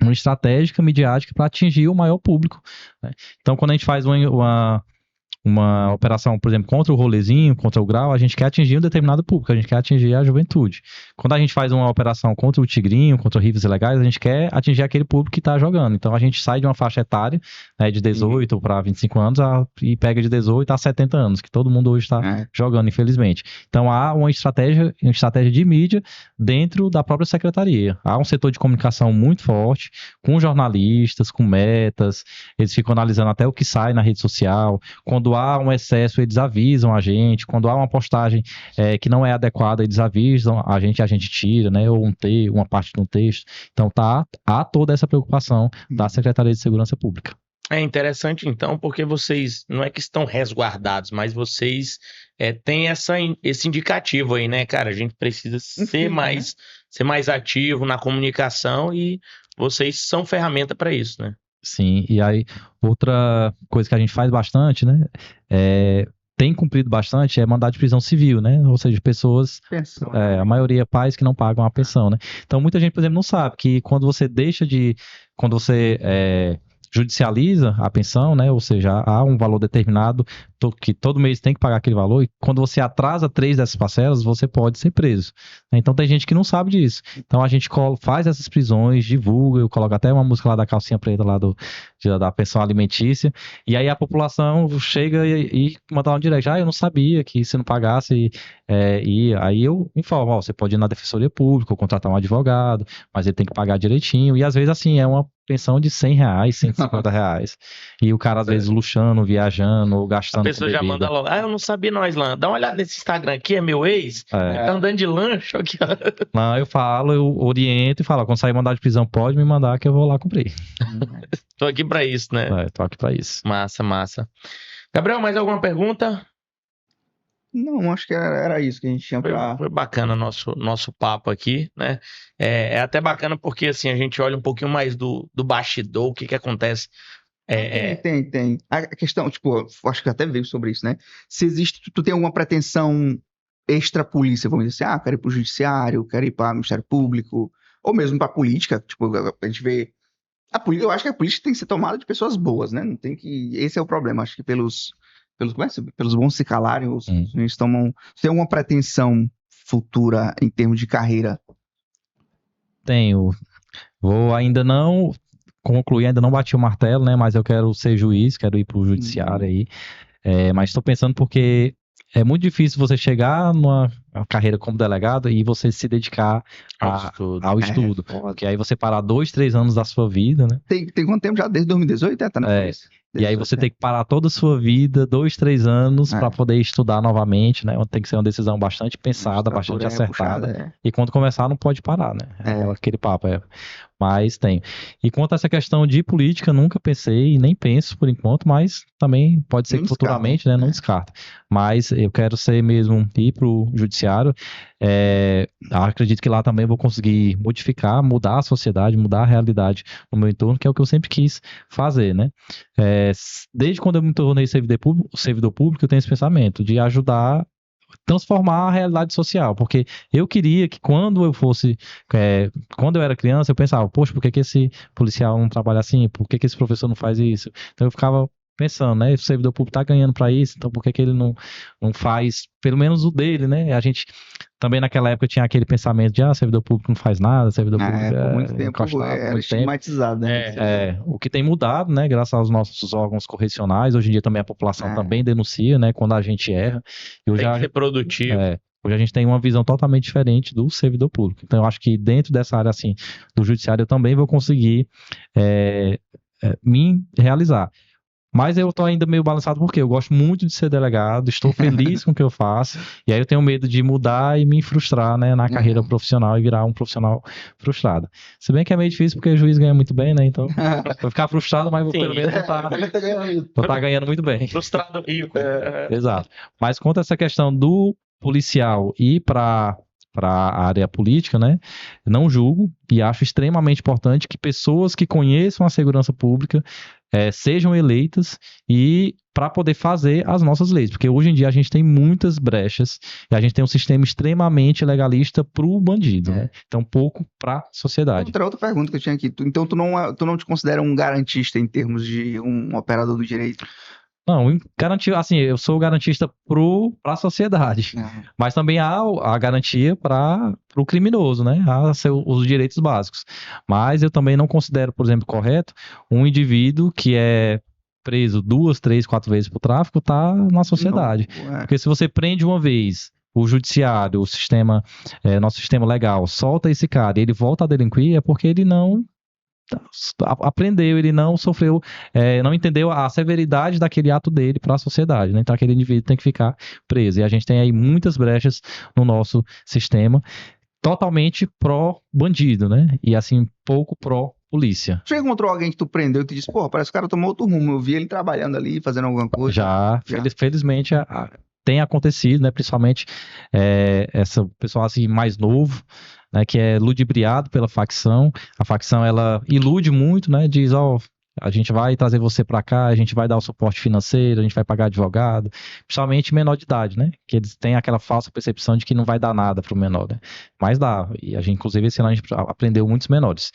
estratégia midiática para atingir o maior público. Né? Então quando a gente faz uma operação, por exemplo, contra o rolezinho, contra o grau, a gente quer atingir um determinado público, a gente quer atingir a juventude. Quando a gente faz uma operação contra o tigrinho, contra rifles ilegais, a gente quer atingir aquele público que está jogando. Então a gente sai de uma faixa etária, né, de 18 para 25 anos e pega de 18 a 70 anos, que todo mundo hoje está jogando, infelizmente. Então há uma estratégia de mídia dentro da própria secretaria. Há um setor de comunicação muito forte, com jornalistas, com metas, eles ficam analisando até o que sai na rede social. Quando há um excesso, eles avisam a gente. Quando há uma postagem que não é adequada, eles avisam a gente tira, né? Ou uma parte de um texto. Então há toda essa preocupação da Secretaria de Segurança Pública. É interessante, então, porque vocês não é que estão resguardados, mas vocês têm esse indicativo aí, né, cara? A gente precisa ser mais ativo na comunicação e vocês são ferramenta para isso, né? Sim, e aí outra coisa que a gente faz bastante, né, tem cumprido bastante, é mandado de prisão civil, né, ou seja, pessoas, a maioria pais que não pagam a pensão, né. Então muita gente, por exemplo, não sabe que quando você judicializa a pensão, né, ou seja, há um valor determinado que todo mês tem que pagar aquele valor, e quando você atrasa 3 dessas parcelas, você pode ser preso. Então tem gente que não sabe disso. Então a gente faz essas prisões, divulga, eu coloco até uma música lá da calcinha preta lá da pensão alimentícia, e aí a população chega e manda um direct, eu não sabia que se não pagasse, e aí eu informo, você pode ir na defensoria pública ou contratar um advogado, mas ele tem que pagar direitinho, e às vezes assim, é uma pensão de R$100, R$150, e o cara às vezes luxando, viajando, ou gastando a pessoa já manda logo, eu não sabia não, Islan, dá uma olhada nesse Instagram aqui, é meu ex, tá andando de lanche aqui. Não, eu falo, eu oriento e falo, quando sair mandado de prisão, pode me mandar que eu vou lá cumprir. Tô aqui pra isso, né? Tô aqui pra isso. Massa. Gabriel, mais alguma pergunta? Não, acho que era isso que a gente tinha pra... Foi bacana o nosso papo aqui, né? É até bacana porque, assim, a gente olha um pouquinho mais do bastidor, o que acontece. Tem. A questão, tipo, acho que até veio sobre isso, né? Se existe, tu tem alguma pretensão extra-polícia, vamos dizer assim, quero ir pro judiciário, quero ir para o Ministério Público, ou mesmo pra política, tipo, a gente vê... eu acho que a política tem que ser tomada de pessoas boas, né? Não tem que... Esse é o problema, acho que pelos bons se calarem, eles tomam... Tem alguma pretensão futura em termos de carreira? Tenho. Vou ainda não concluir, ainda não bati o martelo, né? Mas eu quero ser juiz, quero ir pro judiciário aí. Mas estou pensando porque é muito difícil você chegar numa carreira como delegado e você se dedicar ao estudo. Porque aí você parar 2, 3 anos da sua vida, né? Tem quanto tempo já? Desde 2018, tá na polícia? E aí você tem que parar toda a sua vida, 2, 3 anos, para poder estudar novamente, né? Tem que ser uma decisão bastante pensada, bastante acertada. Puxada, E quando começar, não pode parar, né? Aquele papo, Mas tem. E quanto a essa questão de política, nunca pensei e nem penso por enquanto, mas também pode ser que futuramente, né? Não descarta. Mas eu quero ser mesmo, ir pro judiciário. Acredito que lá também eu vou conseguir modificar, mudar a sociedade, mudar a realidade no meu entorno, que é o que eu sempre quis fazer, né? Desde quando eu me tornei servidor público, eu tenho esse pensamento de ajudar, transformar a realidade social, porque eu queria que quando eu era criança, eu pensava, poxa, por que esse policial não trabalha assim? Por que esse professor não faz isso? Então eu ficava pensando, né, o servidor público tá ganhando para isso, então por que ele não faz pelo menos o dele, né? A gente também naquela época tinha aquele pensamento de servidor público não faz nada, servidor público por muito tempo era estigmatizado, né? O que tem mudado, né, graças aos nossos órgãos correcionais, hoje em dia também a população também denuncia, né, quando a gente erra. Tem que ser produtivo. Hoje a gente tem uma visão totalmente diferente do servidor público. Então eu acho que dentro dessa área assim do judiciário eu também vou conseguir me realizar. Mas eu tô ainda meio balançado porque eu gosto muito de ser delegado, estou feliz com o que eu faço, e aí eu tenho medo de mudar e me frustrar, né, na carreira profissional e virar um profissional frustrado. Se bem que é meio difícil porque o juiz ganha muito bem, né, então vou ficar frustrado, mas pelo menos vou estar ganhando muito bem. Frustrado rico. Exato. Mas quanto a essa questão do policial ir para a área política, né? Não julgo e acho extremamente importante que pessoas que conheçam a segurança pública sejam eleitas e para poder fazer as nossas leis, porque hoje em dia a gente tem muitas brechas e a gente tem um sistema extremamente legalista pro bandido, né? Então pouco para a sociedade. Outra pergunta que eu tinha aqui, então tu não te considera um garantista em termos de um operador do direito? Não, assim, eu sou garantista para a sociedade, mas também há a garantia para o criminoso, né? Há os direitos básicos. Mas eu também não considero, por exemplo, correto um indivíduo que é preso 2, 3, 4 vezes por tráfico tá na sociedade. Porque se você prende uma vez, o judiciário, o sistema, nosso sistema legal, solta esse cara e ele volta a delinquir, é porque ele não aprendeu, ele não sofreu, não entendeu a severidade daquele ato dele para a sociedade, né? Então aquele indivíduo tem que ficar preso, e a gente tem aí muitas brechas no nosso sistema, totalmente pró-bandido, né? E assim, pouco pró-polícia. Você encontrou alguém que tu prendeu e te disse, porra, parece que o cara tomou outro rumo, eu vi ele trabalhando ali, fazendo alguma coisa? Já. Felizmente tem acontecido, né? Principalmente essa pessoal assim mais novo, né, que é ludibriado pela facção. A facção ela ilude muito, né? Diz, a gente vai trazer você para cá, a gente vai dar o suporte financeiro, a gente vai pagar advogado, principalmente menor de idade, né? Que eles têm aquela falsa percepção de que não vai dar nada pro menor, né? Mas dá. E a gente, inclusive, esse ano a gente aprendeu muitos menores.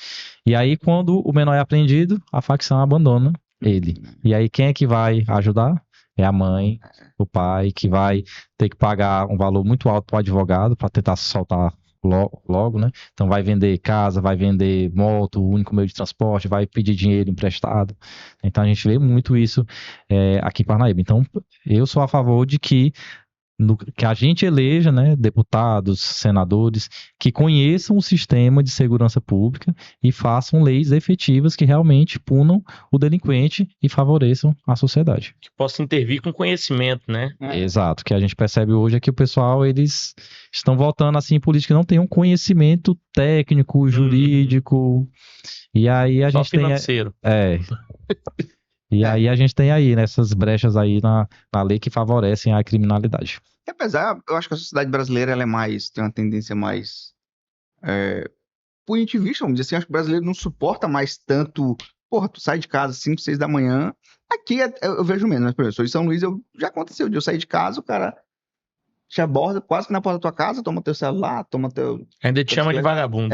E aí, quando o menor é apreendido, a facção abandona ele. E aí, quem é que vai ajudar? é a mãe, o pai, que vai ter que pagar um valor muito alto para o advogado para tentar se soltar logo, né? Então vai vender casa, vai vender moto, o único meio de transporte, vai pedir dinheiro emprestado. Então a gente vê muito isso aqui em Parnaíba. Então eu sou a favor de que a gente eleja, né, deputados, senadores, que conheçam o sistema de segurança pública e façam leis efetivas que realmente punam o delinquente e favoreçam a sociedade. Que possa intervir com conhecimento, né? Exato. O que a gente percebe hoje é que o pessoal, eles estão votando assim em política que não tem um conhecimento técnico, jurídico, e aí a Só gente tem... financeiro. E aí a gente tem aí, nessas brechas aí na lei que favorecem a criminalidade. Apesar, eu acho que a sociedade brasileira ela tem uma tendência mais punitivista, vamos dizer assim. Acho que o brasileiro não suporta mais tanto. Porra, tu sai de casa 5, 6 da manhã. Aqui eu vejo menos, mas, por exemplo, eu sou de São Luís, já aconteceu de eu sair de casa, o cara te aborda quase que na porta da tua casa, toma teu celular, toma teu... Ainda te chama de vagabundo.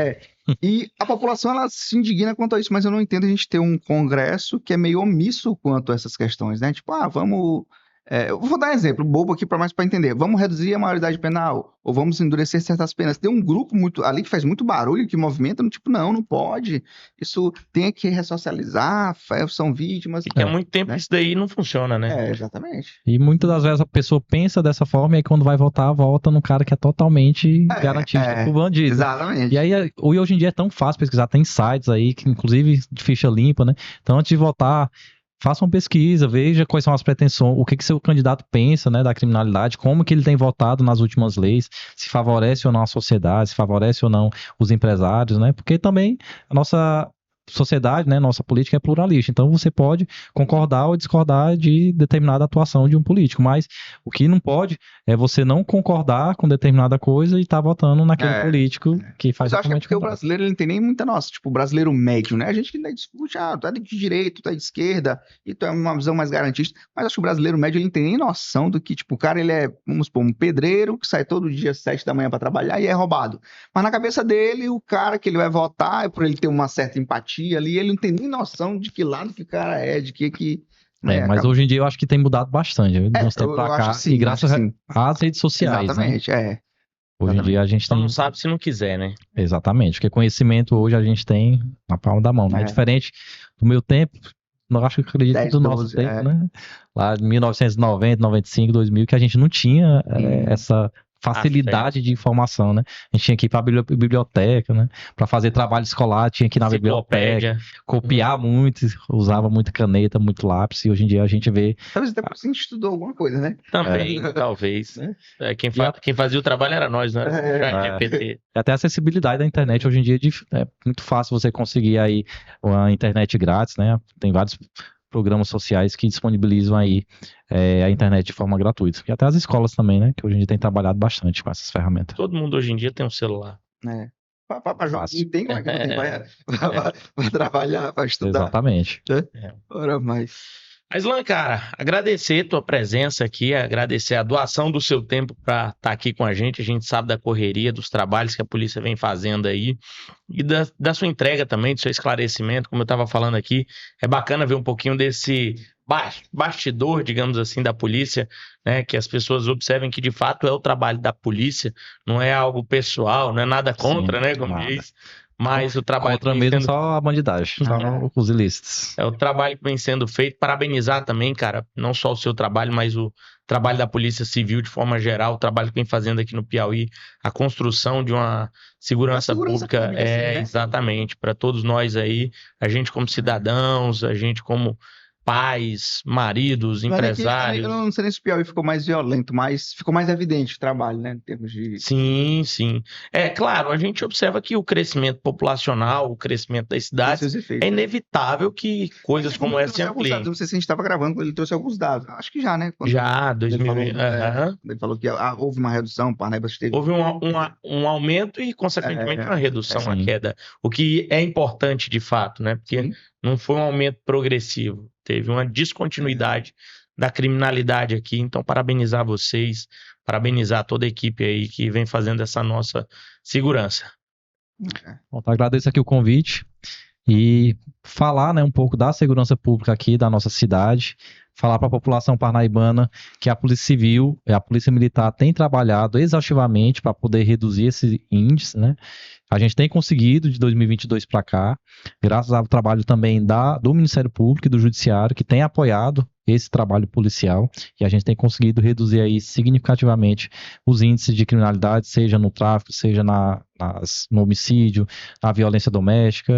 E a população, ela se indigna quanto a isso, mas eu não entendo a gente ter um congresso que é meio omisso quanto a essas questões, né? Tipo, vamos... eu vou dar um exemplo bobo aqui para entender. Vamos reduzir a maioridade penal, ou vamos endurecer certas penas. Tem um grupo ali que faz muito barulho, que movimenta, no tipo, não pode. Isso tem que ressocializar, são vítimas. E que há muito tempo isso daí não funciona, né? Exatamente. E muitas das vezes a pessoa pensa dessa forma e aí quando vai votar, vota no cara que é totalmente garantista pro bandido. Exatamente. E aí, hoje em dia é tão fácil pesquisar, tem sites aí, que inclusive de ficha limpa, né? Então antes de votar, faça uma pesquisa, veja quais são as pretensões, o que seu candidato pensa, né, da criminalidade, como que ele tem votado nas últimas leis, se favorece ou não a sociedade, se favorece ou não os empresários, né? Porque também a nossa sociedade, né, nossa política é pluralista, então você pode concordar ou discordar de determinada atuação de um político, mas o que não pode é você não concordar com determinada coisa e estar votando naquele político que faz... Mas eu acho que é porque o brasileiro ele não tem nem muita nossa, tipo, o brasileiro médio, né? A gente que ainda discute, tu é de direita, tu é de esquerda, e tu é uma visão mais garantista, mas acho que o brasileiro médio ele não tem nem noção do que, tipo, o cara ele é, vamos supor, um pedreiro que sai todo dia às 7 da manhã pra trabalhar e é roubado. Mas na cabeça dele, o cara que ele vai votar, é por ele ter uma certa empatia ali, ele não tem nem noção de que lado que o cara é, de que né, mas hoje em dia eu acho que tem mudado bastante, de uns tempos pra cá, sim, e graças às redes sociais. Exatamente, né? Hoje em dia a gente Só tem... não sabe se não quiser, né? Exatamente, porque conhecimento hoje a gente tem na palma da mão, né? É diferente do meu tempo, eu acho que acredito 10, do nosso 12, tempo, né? Lá em 1990, 95, 2000, que a gente não tinha essa facilidade de informação, né? A gente tinha que ir para a biblioteca, né? Para fazer trabalho escolar, tinha que ir na biblioteca, copiar muito, usava muita caneta, muito lápis, e hoje em dia a gente vê... Talvez até porque a gente estudou alguma coisa, né? Também, talvez. Quem fazia o trabalho era nós, né? Até a acessibilidade da internet hoje em dia é muito fácil você conseguir aí uma internet grátis, né? Tem vários programas sociais que disponibilizam aí a internet de forma gratuita. E até as escolas também, né? Que hoje em dia tem trabalhado bastante com essas ferramentas. Todo mundo hoje em dia tem um celular. Para jogar, tem, como é que não tem? Vai trabalhar, vai estudar. Exatamente. Ora mais. Aslan, cara, agradecer tua presença aqui, agradecer a doação do seu tempo para estar aqui com a gente. A gente sabe da correria, dos trabalhos que a polícia vem fazendo aí e da sua entrega também, do seu esclarecimento. Como eu estava falando aqui, é bacana ver um pouquinho desse bastidor, digamos assim, da polícia, né? Que as pessoas observem que de fato é o trabalho da polícia, não é algo pessoal, não é nada contra, né? Como diz. Mas o trabalho contra mesmo só a bandidagem, só os ilícitos. É o trabalho que vem sendo feito. Parabenizar também, cara, não só o seu trabalho, mas o trabalho da Polícia Civil de forma geral, o trabalho que vem fazendo aqui no Piauí, a construção de uma segurança pública, né? Exatamente, para todos nós aí, a gente como cidadãos, a gente como pais, maridos, empresários. Eu não sei nem se o Piauí ficou mais violento, mas ficou mais evidente o trabalho, né? Em termos de... Sim. É claro, a gente observa que o crescimento populacional, o crescimento das cidades, é inevitável que coisas como essa se ampliem. Não sei se a gente estava gravando quando ele trouxe alguns dados. Acho que já, né? Já, 2000. Ele falou que houve uma redução, Parnaíba teve... Houve um aumento e, consequentemente, uma redução, uma queda. O que é importante, de fato, né? Porque não foi um aumento progressivo. Teve uma descontinuidade da criminalidade aqui. Então, parabenizar vocês, parabenizar toda a equipe aí que vem fazendo essa nossa segurança. Bom, agradeço aqui o convite e falar, né, um pouco da segurança pública aqui da nossa cidade, falar para a população parnaibana que a Polícia Civil e a Polícia Militar têm trabalhado exaustivamente para poder reduzir esse índice, né? A gente tem conseguido de 2022 para cá, graças ao trabalho também do Ministério Público e do Judiciário, que tem apoiado esse trabalho policial, e a gente tem conseguido reduzir aí significativamente os índices de criminalidade, seja no tráfico, seja no homicídio, na violência doméstica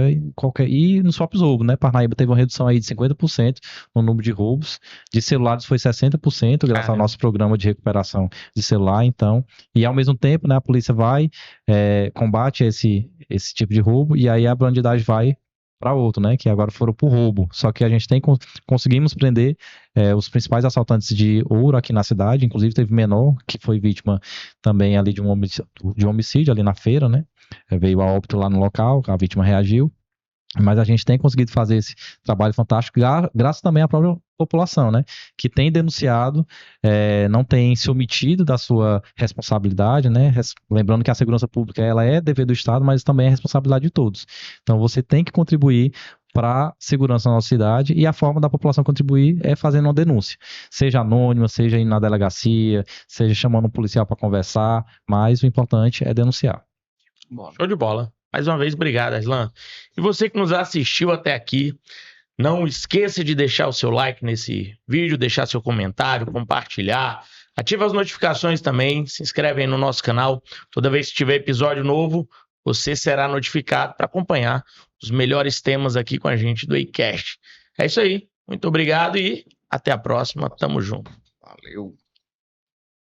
e nos próprios roubos, né? Parnaíba teve uma redução aí de 50% no número de roubos, de celulares foi 60%, graças ao nosso programa de recuperação de celular, então, e ao mesmo tempo, né, a polícia vai, combate esse tipo de roubo, e aí a bandidagem vai para outro, né, que agora foram por roubo, só que a gente conseguimos prender os principais assaltantes de ouro aqui na cidade, inclusive teve menor que foi vítima também ali de um homicídio ali na feira, né, veio a óbito lá no local, a vítima reagiu, mas a gente tem conseguido fazer esse trabalho fantástico, graças também à própria população, né, que tem denunciado, não tem se omitido da sua responsabilidade, né, lembrando que a segurança pública ela é dever do Estado, mas também é responsabilidade de todos. Então você tem que contribuir para a segurança na nossa cidade, e a forma da população contribuir é fazendo uma denúncia, seja anônima, seja indo na delegacia, seja chamando um policial para conversar, mas o importante é denunciar. Show de bola. Mais uma vez, obrigado, Aislan. E você que nos assistiu até aqui, não esqueça de deixar o seu like nesse vídeo, deixar seu comentário, compartilhar, ativa as notificações também, se inscreve aí no nosso canal. Toda vez que tiver episódio novo, você será notificado para acompanhar os melhores temas aqui com a gente do iCast. É isso aí, muito obrigado e até a próxima, tamo junto. Valeu.